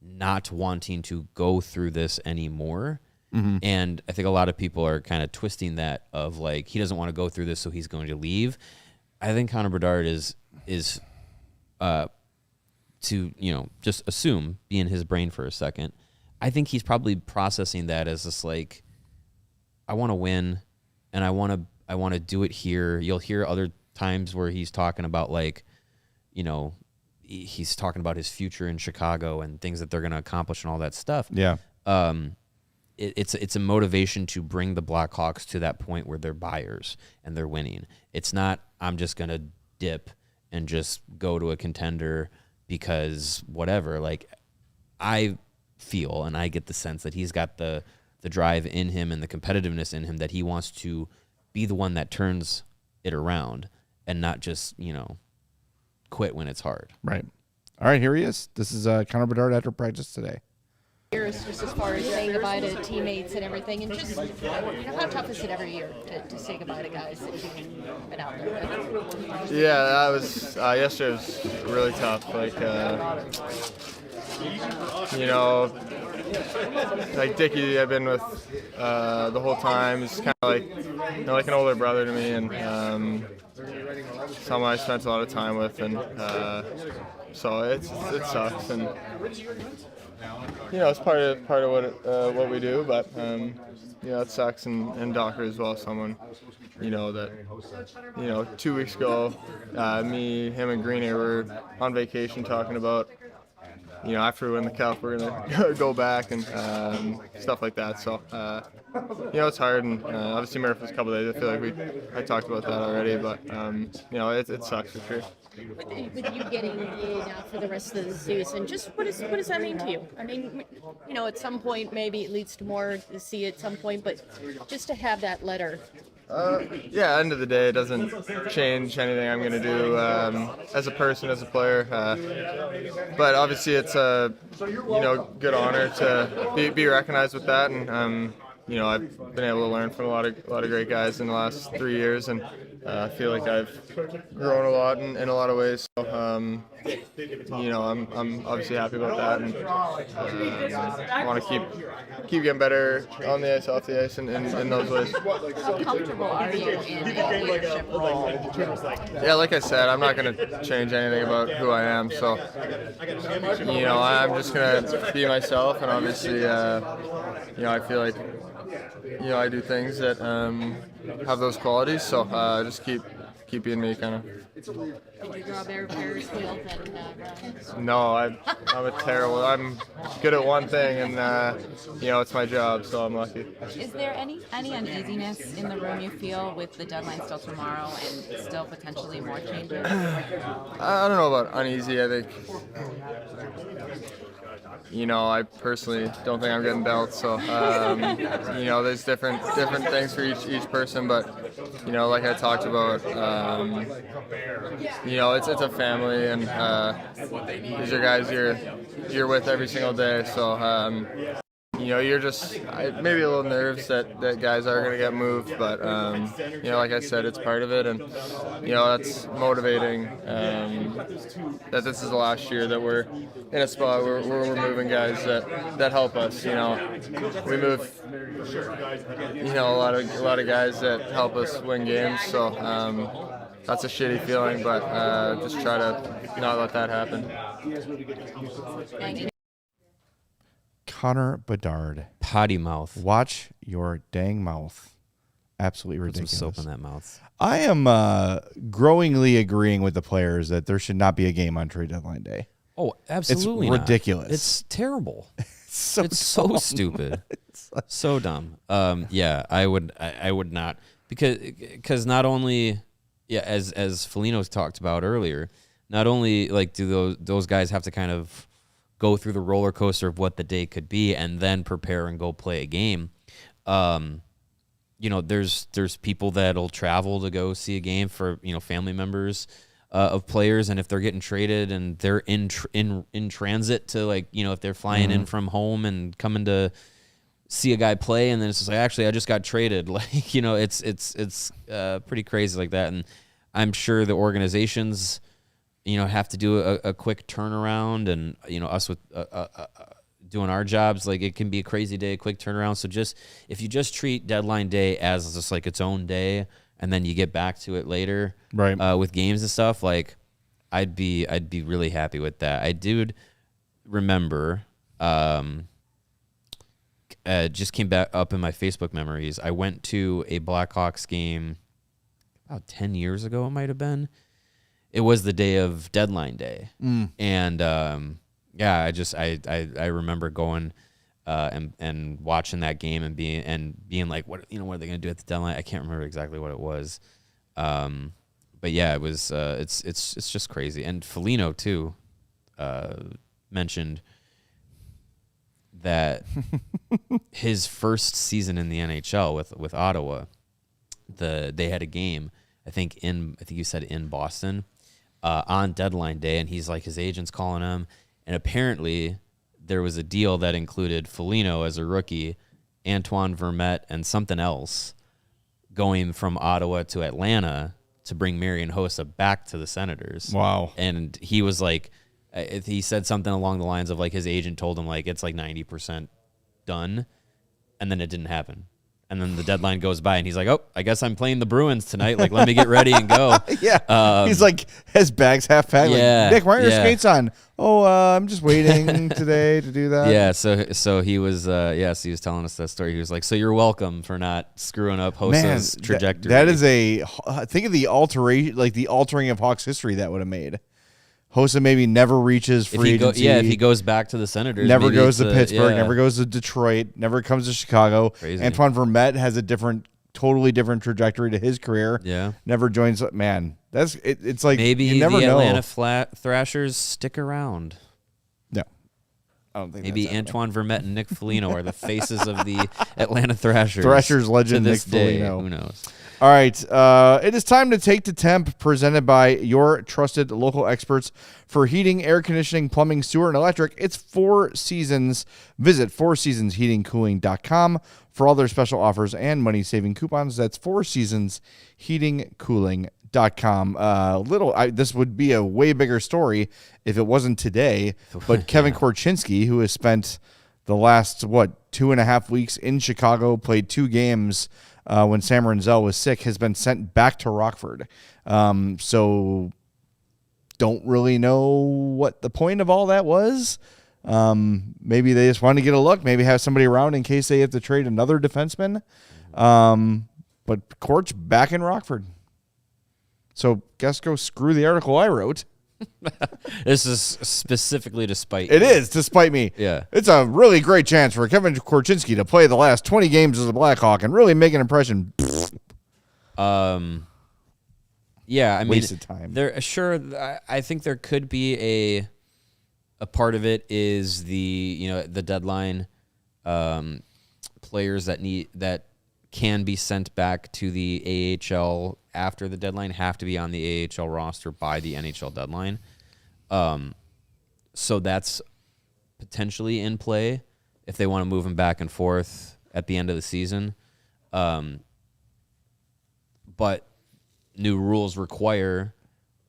not wanting to go through this anymore. And I think a lot of people are kind of twisting that of like, he doesn't want to go through this, so he's going to leave. I think Connor Bedard is to, just assume, be in his brain for a second. I think he's probably processing that as just like, I want to win and I want to do it here. You'll hear other times where he's talking about like, he's talking about his future in Chicago and things that they're going to accomplish and all that stuff. Yeah. It's a motivation to bring the Blackhawks to that point where they're buyers and they're winning. It's not, I'm just going to dip and just go to a contender because whatever. Like, I feel and I get the sense that he's got the drive in him and the competitiveness in him that he wants to be the one that turns it around and not just, quit when it's hard. Right. All right, here he is. This is Connor Bedard after practice today. Years, just as far as saying goodbye to teammates and everything, and just how tough is it every year to say goodbye to guys that you've been out there with? Yeah, that was yesterday was really tough. Like like Dickie, I've been with the whole time. He's kind of like an older brother to me, and someone I spent a lot of time with, and so it sucks, and it's part of what we do, but it sucks, and Docker as well. Someone that 2 weeks ago, me, him, and Greener were on vacation talking about after we win the cup, we're gonna go back and stuff like that. So it's hard, and obviously Murph was a couple days. I feel like I talked about that already, but it sucks for sure. With you getting in for the rest of the season, just what does that mean to you? I mean, at some point maybe it leads to more to see at some point, but just to have that letter. End of the day, it doesn't change anything I'm going to do as a person, as a player. But obviously, it's a good honor to be recognized with that, and I've been able to learn from a lot of great guys in the last 3 years, and I feel like I've grown a lot in a lot of ways. So, I'm obviously happy about that, and I want to keep getting better on the ice, off the ice, and in those ways. How comfortable are you in a leadership role? Yeah, like I said, I'm not going to change anything about who I am. So, I'm just going to be myself, and obviously, I feel like, I do things that have those qualities. So just keep being me, kind of. Did you draw better Ferris wheel than Ryan? No, I'm I'm good at one thing, and it's my job, so I'm lucky. Is there any uneasiness in the room you feel with the deadline still tomorrow and still potentially more changes? I don't know about uneasy. I think I personally don't think I'm getting dealt. So there's different things for each person, but like I talked about, it's a family, and these are guys you're with every single day. So you're just maybe a little nerves that guys are going to get moved, but like I said, it's part of it, and that's motivating. That this is the last year that we're in a spot where we're moving guys that help us. We move a lot of guys that help us win games. So that's a shitty feeling, but just try to not let that happen. Connor Bedard. Potty mouth. Watch your dang mouth. Absolutely Put ridiculous. some soap in that mouth. I am growingly agreeing with the players that there should not be a game on trade deadline day. Oh, absolutely It's not. ridiculous. It's terrible. It's so stupid. So dumb. Yeah, I would not, because not only as Foligno's talked about earlier, not only like do those guys have to kind of go through the roller coaster of what the day could be and then prepare and go play a game. There's people that'll travel to go see a game for family members of players, and if they're getting traded and they're in transit to if they're flying in from home and coming to see a guy play, and then it's just like, actually I just got traded. It's pretty crazy like that, and I'm sure the organizations have to do a quick turnaround, and us with doing our jobs, like it can be a crazy day, a quick turnaround. So if you just treat deadline day as just like its own day, and then you get back to it later, right? With games and stuff, like I'd be really happy with that. I did remember, just came back up in my Facebook memories. I went to a Blackhawks game about 10 years ago. It might have been. It was the day of deadline day, and I remember going and watching that game and being like, what are they going to do at the deadline? I can't remember exactly what it was, but yeah, it was. It's just crazy. And Foligno too mentioned that his first season in the NHL with Ottawa, they had a game. I think you said in Boston. On deadline day, and he's like, his agent's calling him, and apparently there was a deal that included Foligno as a rookie, Antoine Vermette, and something else going from Ottawa to Atlanta to bring Marian Hossa back to the Senators. Wow. And he was like, he said something along the lines of like his agent told him like it's like 90% done, and then it didn't happen. And then the deadline goes by, and he's like, "Oh, I guess I'm playing the Bruins tonight. Like, let me get ready and go." Yeah, he's like, his bag's half packed. Yeah, like, Nick, why aren't your skates on? Oh, I'm just waiting today to do that. Yeah, so he was, so he was telling us that story. He was like, "So you're welcome for not screwing up Hossa's trajectory." That is think of the altering of Hawks history that would have made. Hossa maybe never reaches free agency. If he goes back to the Senators. Never goes to Pittsburgh, never goes to Detroit, never comes to Chicago. Crazy. Antoine Vermette has a totally different trajectory to his career. Yeah. Never joins. Man, it's like maybe you never the know. Atlanta Thrashers stick around. No. I don't think maybe Antoine Vermette and Nick Foligno are the faces of the Atlanta Thrashers. Thrashers legend to Nick this day. Foligno. Who knows? All right, it is time to take the temp, presented by your trusted local experts for heating, air conditioning, plumbing, sewer, and electric. It's 4 Seasons. Visit 4seasonsheatingcooling.com for all their special offers and money-saving coupons. That's 4seasonsheatingcooling.com. This would be a way bigger story if it wasn't today, but Kevin Korchinski, who has spent the last, 2.5 weeks in Chicago, played 2 games when Sam Renzel was sick, has been sent back to Rockford. So don't really know what the point of all that was. Maybe they just wanted to get a look, maybe have somebody around in case they have to trade another defenseman. But Korch back in Rockford. So guess go screw the article I wrote. This is specifically to spite It you. is, to spite me. Yeah. It's a really great chance for Kevin Korchinski to play the last 20 games as a Blackhawk and really make an impression. Yeah, I mean, wasted time. I think there could be a part of it is the deadline players that can be sent back to the AHL after the deadline have to be on the AHL roster by the NHL deadline. So that's potentially in play if they want to move them back and forth at the end of the season. But new rules require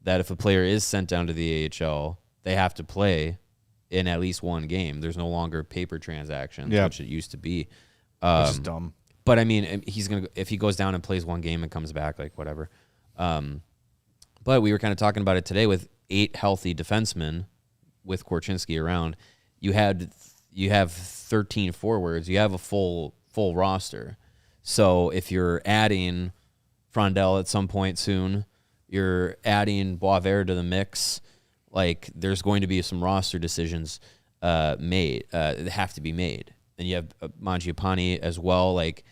that if a player is sent down to the AHL, they have to play in at least one game. There's no longer paper transactions, which it used to be. Which is dumb. But I mean, if he goes down and plays one game and comes back, like whatever. But we were kind of talking about it today with 8 healthy defensemen with Korchinski around. You have 13 forwards. You have a full roster. So if you're adding Frondell at some point soon, you're adding Boisvert to the mix. Like there's going to be some roster decisions made that have to be made. And you have Mangiapane as well, like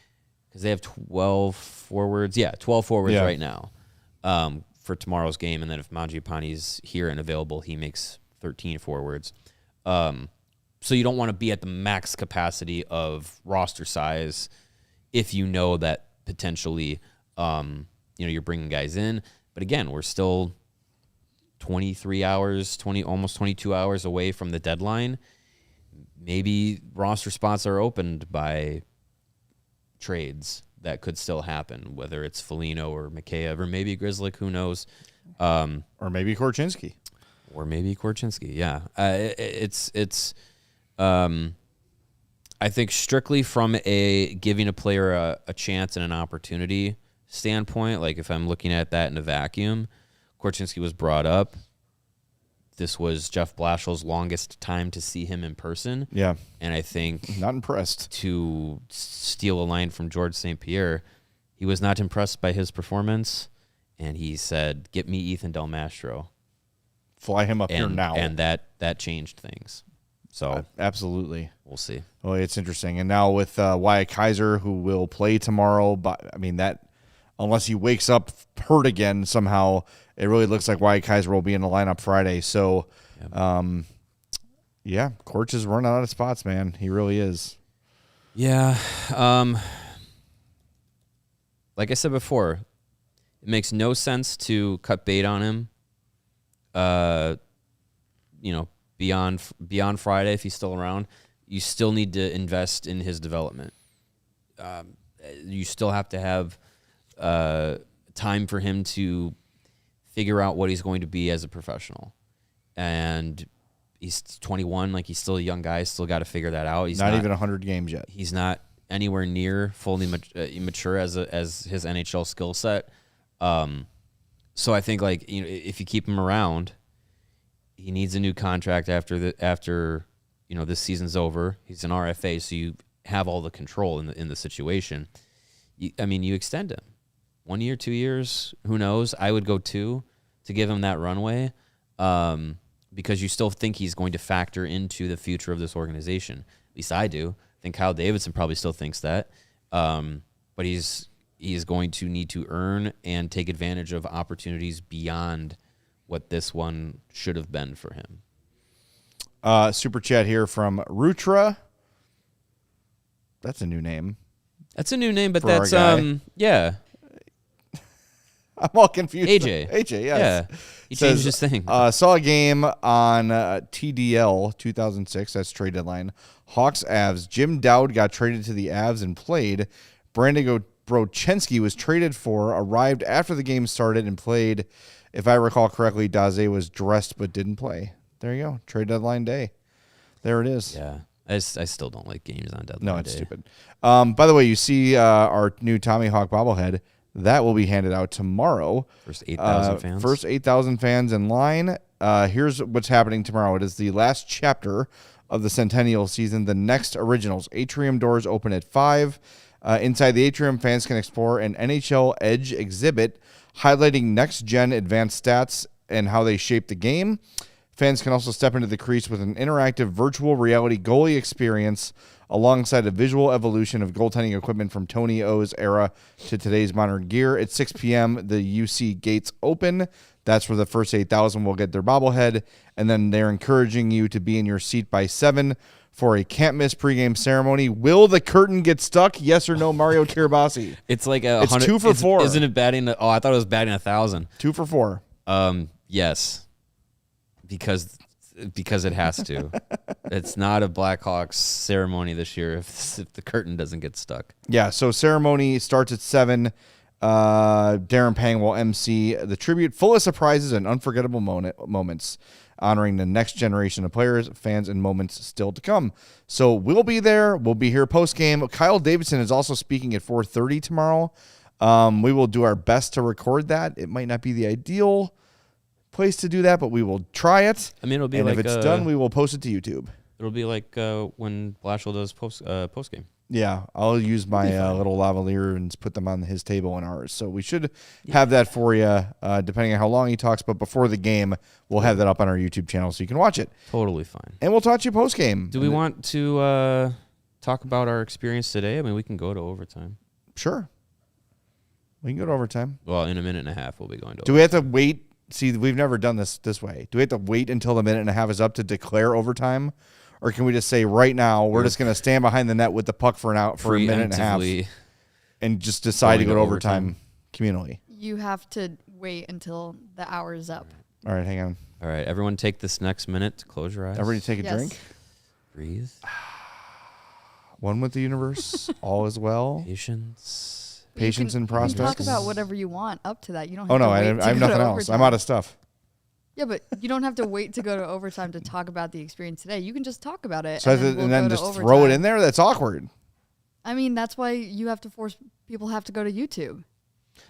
because they have 12 forwards. Yeah, 12 forwards right now for tomorrow's game. And then if Mangiapane's here and available, he makes 13 forwards. So you don't want to be at the max capacity of roster size if you know that potentially you're bringing guys in. But again, we're still 23 hours, almost 22 hours away from the deadline. Maybe roster spots are opened by trades that could still happen, whether it's Foligno or Mikheyev or maybe Grizzlick, who knows. Or maybe Korchinski. Yeah, I think strictly from a giving a player a chance and an opportunity standpoint, like if I'm looking at that in a vacuum, Korchinski was brought up. This was Jeff Blashill's longest time to see him in person. Yeah. And I think not impressed. To steal a line from George St. Pierre, he was not impressed by his performance, and he said, "Get me Ethan Del Mastro. Fly him up here now." And that changed things. So absolutely. We'll see. Well, it's interesting. And now with Wyatt Kaiser, who will play tomorrow, but I mean that unless he wakes up hurt again somehow, it really looks like Wyatt Kaiser will be in the lineup Friday. So, yeah, Korch is running out of spots, man. He really is. Yeah. Like I said before, it makes no sense to cut bait on him. Beyond Friday, if he's still around, you still need to invest in his development. You still have to have time for him to figure out what he's going to be as a professional. And he's 21, like he's still a young guy, still got to figure that out. He's not even 100 games yet. He's not anywhere near fully mature as his NHL skill set. So I think if you keep him around, he needs a new contract after this season's over. He's an RFA, so you have all the control in the situation. You extend him 1 year, 2 years, who knows? I would go 2 to give him that runway, because you still think he's going to factor into the future of this organization. At least I do. I think Kyle Davidson probably still thinks that, but he's going to need to earn and take advantage of opportunities beyond what this one should have been for him. Super chat here from Rutra. That's a new name. That's a new name, but for that's yeah. I'm all confused. AJ, yes. Yeah, he changed his thing. Saw a game on TDL 2006. That's trade deadline. Hawks Avs. Jim Dowd got traded to the Avs and played. Brandon Korchinski was traded for. Arrived after the game started and played. If I recall correctly, Daze was dressed but didn't play. There you go. Trade deadline day. There it is. Yeah. I still don't like games on deadline day. No, it's stupid. By the way, you see our new Tommy Hawk bobblehead. That will be handed out tomorrow. First 8,000 fans. First 8,000 fans in line. Here's what's happening tomorrow. It is the last chapter of the Centennial season. The next originals. Atrium doors open at 5. Inside the atrium, fans can explore an NHL Edge exhibit highlighting next-gen advanced stats and how they shape the game. Fans can also step into the crease with an interactive virtual reality goalie experience alongside a visual evolution of goaltending equipment from Tony O's era to today's modern gear. At 6 p.m., the UC gates open. That's where the first 8,000 will get their bobblehead, and then they're encouraging you to be in your seat by 7 for a can't-miss pregame ceremony. Will the curtain get stuck? Yes or no, Mario Tirabassi? It's like it's 2 for 4. Isn't it batting? Oh, I thought it was batting 1,000. 2 for 4. Yes, because it has to. It's not a Blackhawks ceremony this year if the curtain doesn't get stuck. Yeah, so ceremony starts at 7. Darren Pang will MC the tribute, full of surprises and unforgettable moments, honoring the next generation of players, fans, and moments still to come. So we'll be there. We'll be here post-game. Kyle Davidson is also speaking at 4:30 tomorrow. We will do our best to record that. It might not be the ideal place to do that, but we will try it. I mean, it'll be and like if it's done, we will post it to YouTube. It'll be like when Blashill does post game. Yeah, I'll use my little lavalier and put them on his table and ours. So we should have that for you, depending on how long he talks. But before the game, we'll have that up on our YouTube channel so you can watch it. Totally fine. And we'll talk to you post game. Do we want to talk about our experience today? I mean, we can go to overtime. Sure. We can go to overtime. Well, in a minute and a half, we'll be going to. Do we have to wait? See, we've never done this way. Do we have to wait until the minute and a half is up to declare overtime? Or can we just say right now we're just going to stand behind the net with the puck for a minute and a half and just decide to go to overtime communally? You have to wait until the hour is up. All right, hang on. All right, everyone take this next minute to close your eyes. Everybody take a drink. Breathe. One with the universe. All is well. Patience. patience and You can prospects. talk about whatever you want up to that. You don't have Oh to no, wait I to have go nothing to else. overtime. I'm out of stuff. Yeah, but you don't have to wait to go to overtime to talk about the experience today. You can just talk about it. So and then, just throw it in there. That's awkward. I mean, that's why you have to force people have to go to YouTube.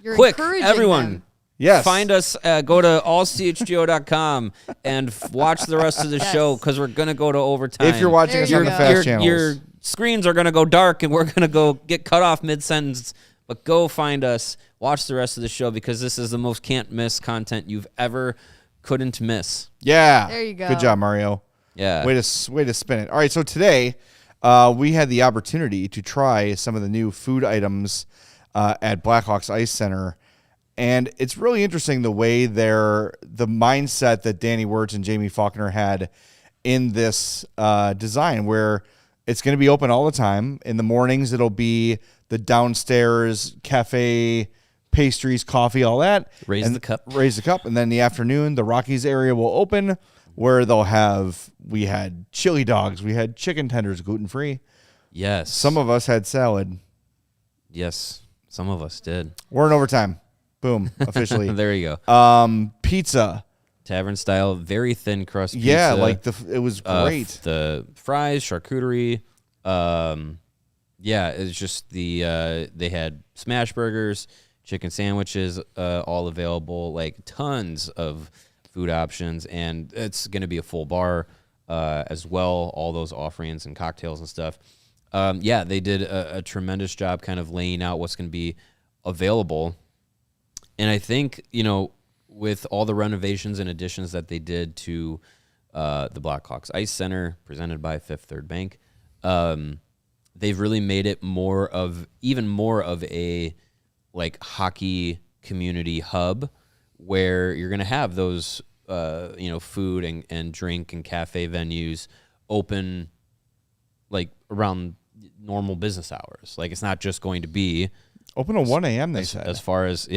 You're Quick, encouraging everyone. them. Yes. Find us. Go to allchgo.com and watch the rest of the show because we're gonna go to overtime. If you're watching There us you on the go. fast channels, your screens are gonna go dark and we're gonna go get cut off mid-sentence. But go find us, watch the rest of the show because this is the most can't miss content you've ever couldn't miss. yeah. There you go. Good job, Mario. Yeah. Way to spin it. All right, so today we had the opportunity to try some of the new food items at Blackhawks Ice Center, and it's really interesting the way the mindset that Danny Wirtz and Jamie Faulkner had in this design, where it's going to be open all the time. In the mornings, it'll be the downstairs cafe, pastries, coffee, all that. Raise the cup. Raise the cup, and then in the afternoon, the Rockies area will open, where we had chili dogs, we had chicken tenders, gluten-free. Yes. Some of us had salad. Yes. Some of us did. We're in overtime. Boom, officially. There you go. Pizza. Tavern style, very thin crust pizza. Yeah, like it was great. The fries, charcuterie. Yeah, it's just they had smash burgers, chicken sandwiches, all available, like tons of food options, and it's going to be a full bar as well, all those offerings and cocktails and stuff. Yeah, they did a tremendous job kind of laying out what's going to be available. And I think, with all the renovations and additions that they did to the Blackhawks Ice Center, presented by Fifth Third Bank, they've really made it even more of a like hockey community hub, where you're going to have those food and drink and cafe venues open like around normal business hours. Like, it's not just going to be Open at 1 a.m. They said. As far as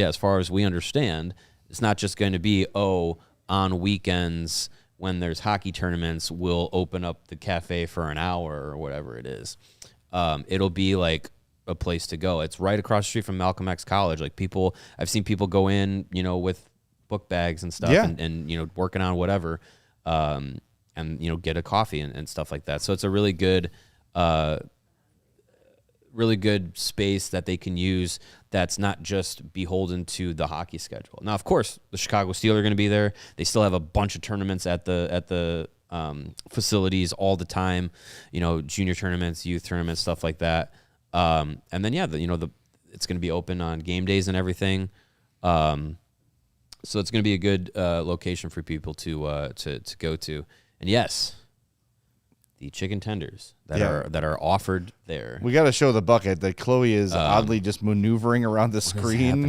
we understand, it's not just going to be on weekends when there's hockey tournaments, we'll open up the cafe for an hour or whatever it is. It'll be like a place to go. It's right across the street from Malcolm X College. Like, I've seen people go in, with book bags and stuff, Yeah. and working on whatever, and get a coffee and stuff like that. So it's a really good space that they can use that's not just beholden to the hockey schedule. Now, of course, the Chicago Steel are going to be there. They still have a bunch of tournaments at the facilities all the time, junior tournaments, youth tournaments, stuff like that. And then, it's going to be open on game days and everything. So it's going to be a good location for people to go to. And yes, the chicken tenders that are offered there. We got to show the bucket that Chloe is oddly just maneuvering around the screen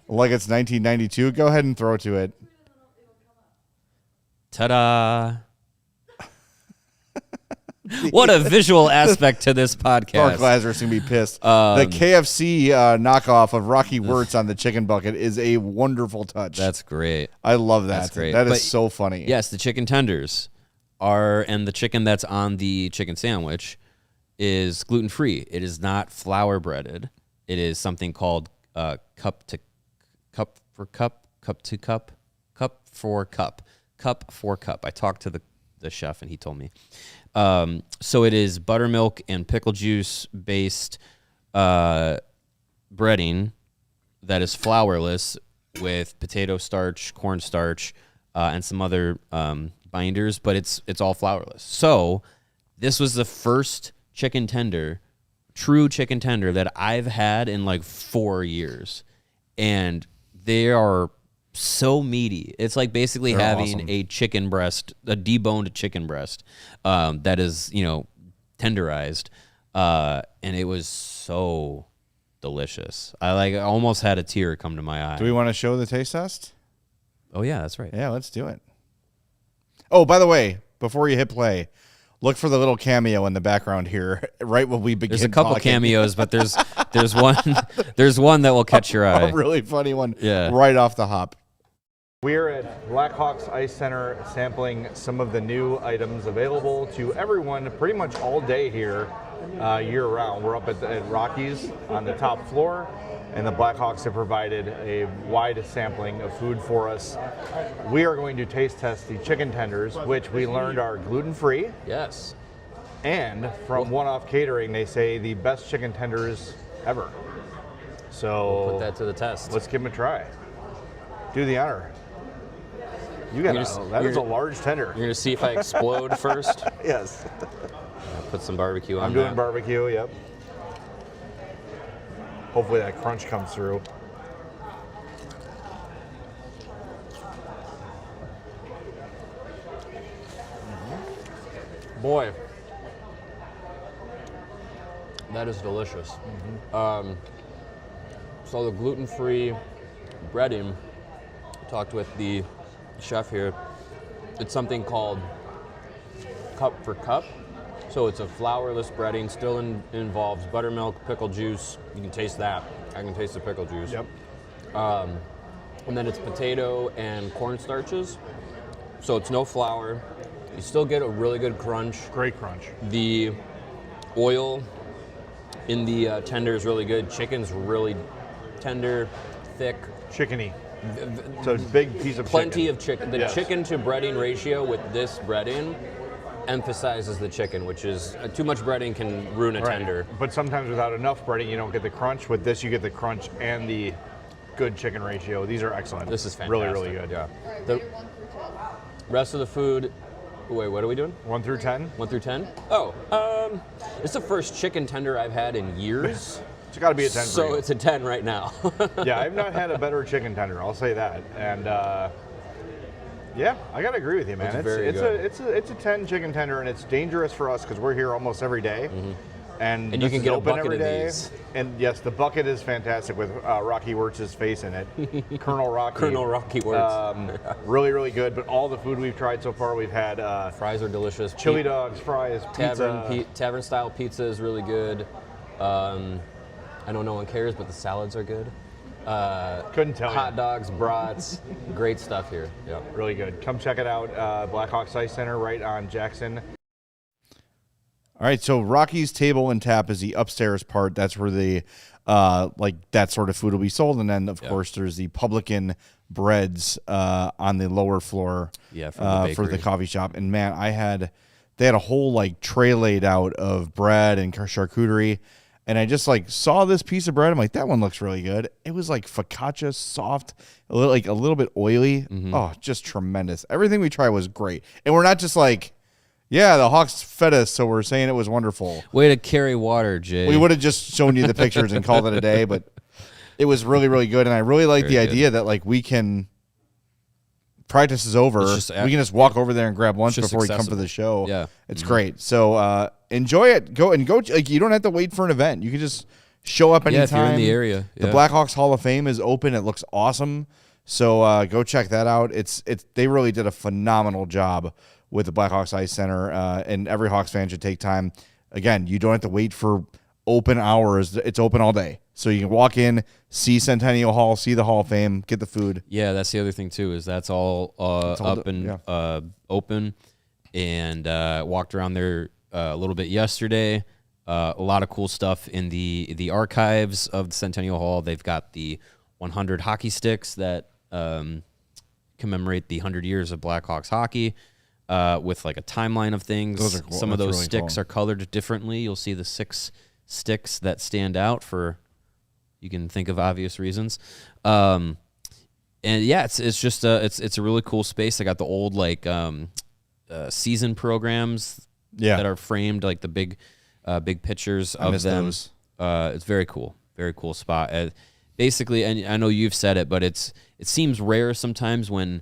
like it's 1992. Go ahead and throw to it. Ta-da! What a visual aspect to this podcast. Mark Lazarus going to be pissed. The KFC knockoff of Rocky Wirtz on the chicken bucket is a wonderful touch. That's great. I love that. That's great. That But is so funny. Yes, the chicken tenders and the chicken that's on the chicken sandwich is gluten-free. It is not flour breaded. It is something called cup for cup. I talked to the chef and he told me. So it is buttermilk and pickle juice based breading that is flourless with potato starch, cornstarch, and some other binders, but it's all flourless. So this was the first true chicken tender that I've had in like 4 years, and they are so meaty. It's like basically They're having awesome. a chicken breast, a deboned chicken breast, that is tenderized, and it was so delicious. I almost had a tear come to my eye. Do we want to show the taste test? Oh yeah, that's right. Yeah, let's do it. Oh, by the way, before you hit play, look for the little cameo in the background here, right when we begin. There's a couple talking. cameos, but there's one that will catch your eye. A really funny one, Yeah. right off the hop. We're at Blackhawks Ice Center sampling some of the new items available to everyone pretty much all day here year round. We're up at Rockies on the top floor, and the Blackhawks have provided a wide sampling of food for us. We are going to taste test the chicken tenders, which we learned are gluten-free. Yes. And from One Off Catering, they say the best chicken tenders ever. So We'll put that to the test. let's give them a try. Do the honor. That is a large tender. You're gonna see if I explode first. Yes. Put some barbecue on. I'm doing barbecue. Yep. Hopefully that crunch comes through. Boy, that is delicious. So the gluten-free breading, talked with the chef here, it's something called cup for cup. So it's a flourless breading, still involves buttermilk, pickle juice. You can taste that. I can taste the pickle juice. Yep. And then it's potato and cornstarches. So it's no flour. You still get a really good crunch. Great crunch. The oil in the tender is really good. Chicken's really tender, thick. Chickeny. So it's a big piece of Plenty chicken. of chicken. The Yes. chicken to breading ratio with this breading emphasizes the chicken, which is too much breading can ruin a tender. But sometimes without enough breading, you don't get the crunch. With this, you get the crunch and the good chicken ratio. These are excellent. This is fantastic. Really, really good. Yeah. The rest of the food. Wait, what are we doing? 1 through 10. 1 through 10? Oh, it's the first chicken tender I've had in years. It's got to be a 10 for So you. it's a 10 right now. Yeah, I've not had a better chicken tender. I'll say that. And yeah, I gotta agree with you, man. It's very good. It's a 10 chicken tender, and it's dangerous for us because we're here almost every day. And you this can is get a open bucket every of day. these. And yes, the bucket is fantastic with Rocky Wirtz's face in it. Colonel Rocky. Colonel Rocky Wirtz. Really, really good. But all the food we've tried so far, we've had Fries are delicious. chili dogs, fries, pizza. Tavern style pizza is really good. I know no one cares, but the salads are good. Couldn't tell you. Hot dogs, brats, great stuff here. Yeah. Really good. Come check it out. Blackhawks Ice Center right on Jackson. All right, so Rocky's Table and Tap is the upstairs part. That's where the like that sort of food will be sold, and then of course there's the publican breads on the lower floor. Yeah, from the for the bakery. coffee shop. And man, they had a whole like tray laid out of bread and charcuterie, and I just like saw this piece of bread. I'm like, that one looks really good. It was like focaccia, soft, a little bit oily. Oh, just tremendous. Everything we tried was great, and we're not just like, yeah, the Hawks fed us, so we're saying it was wonderful. Way to carry water, Jay. We would have just shown you the pictures and called it a day, but it was really, really good. And I really like the idea that like we can practice is over. We can just walk over there and grab lunch before we come to the show. Yeah, it's great. So enjoy it. Go. Like you don't have to wait for an event. You can just show up anytime. Yeah, if you're in the area. The Blackhawks Hall of Fame is open. It looks awesome. So go check that out. They really did a phenomenal job with the Blackhawks Ice Center, and every Hawks fan should take time. Again, you don't have to wait for open hours. It's open all day. So you can walk in, see Centennial Hall, see the Hall of Fame, get the food. Yeah, that's the other thing, too, is that's all up and open. And walked around there a little bit yesterday. A lot of cool stuff in the archives of the Centennial Hall. They've got the 100 hockey sticks that commemorate the 100 years of Blackhawks hockey. With like a timeline of things. Those are cool. Some of That's those really sticks cool. are colored differently. You'll see the 6 sticks that stand out for, you can think of obvious reasons. And yeah, it's just it's a really cool space. They got the old like season programs that are framed, like the big pictures of them. Those. It's very cool spot. Basically, and I know you've said it, but it seems rare sometimes when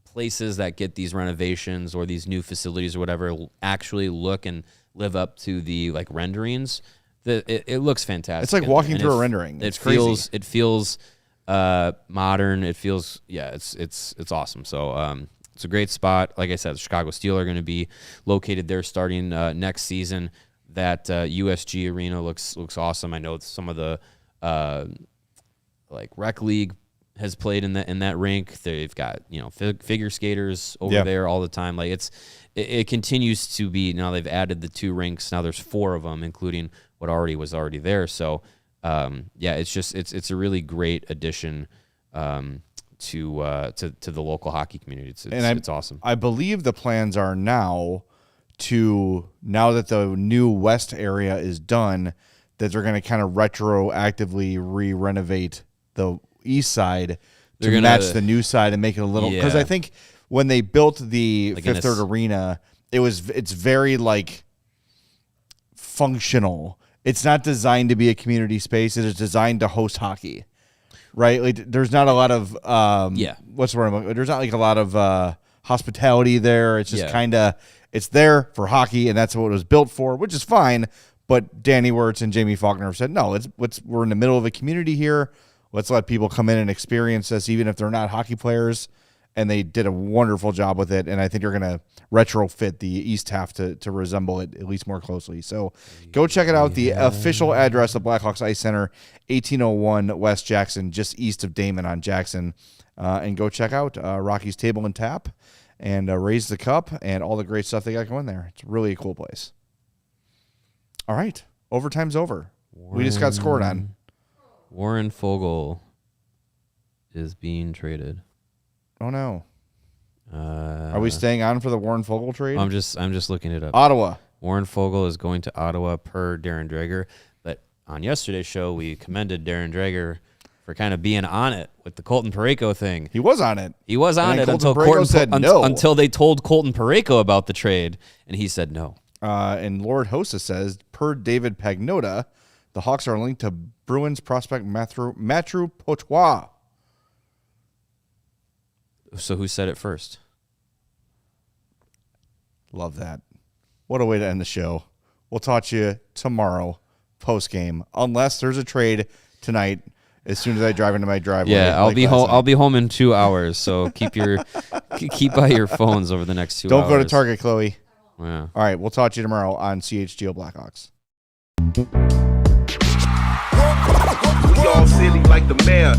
places that get these renovations or these new facilities or whatever actually look and live up to the like renderings. It looks fantastic. It's like walking through a rendering. It's crazy. It feels modern. It feels it's awesome. So it's a great spot. Like I said, the Chicago Steel are going to be located there starting next season. That USG arena looks awesome. I know some of the like rec league has played in that rink. They've got figure skaters over there all the time. Like it continues to be. Now they've added the 2 rinks. Now there's 4 of them, including what was already there. So it's a really great addition to the local hockey community. It's awesome. I believe the plans are now that the new west area is done, that they're going to kind of retroactively re-renovate the east side to match the new side and make it a little, because I think when they built the Fifth Third Arena, it's very like functional. It's not designed to be a community space. It is designed to host hockey, right? Like there's not a lot of what's the word? There's not like a lot of hospitality there. It's just kind of, it's there for hockey, and that's what it was built for, which is fine. But Danny Wirtz and Jamie Faulkner have said, no, we're in the middle of a community here. Let's let people come in and experience this, even if they're not hockey players. And they did a wonderful job with it. And I think they're going to retrofit the east half to resemble it at least more closely. So go check it out. The official address of Blackhawks Ice Center, 1801 West Jackson, just east of Damon on Jackson. And go check out Rocky's Table and Tap and Raise the Cup and all the great stuff they got going there. It's really a cool place. All right. Overtime's over. We just got scored on. Warren Foegele is being traded. Oh no! Are we staying on for the Warren Foegele trade? I'm just looking it up. Ottawa. Warren Foegele is going to Ottawa per Darren Dreger. But on yesterday's show, we commended Darren Dreger for kind of being on it with the Colton Parayko thing. He was on it. He was on it until Colton said no. Until they told Colton Parayko about the trade, and he said no. And Lord Hossa says, per David Pagnota, the Hawks are linked to Bruins prospect Mathieu Poitras. So who said it first? Love that. What a way to end the show. We'll talk to you tomorrow post-game, unless there's a trade tonight as soon as I drive into my driveway. Yeah, I'll be home. I'll be home in 2 hours, so keep by your phones over the next 2 hours. Don't go to Target, Chloe. Yeah. All right, we'll talk to you tomorrow on CHGO Blackhawks. We all silly like the mayor.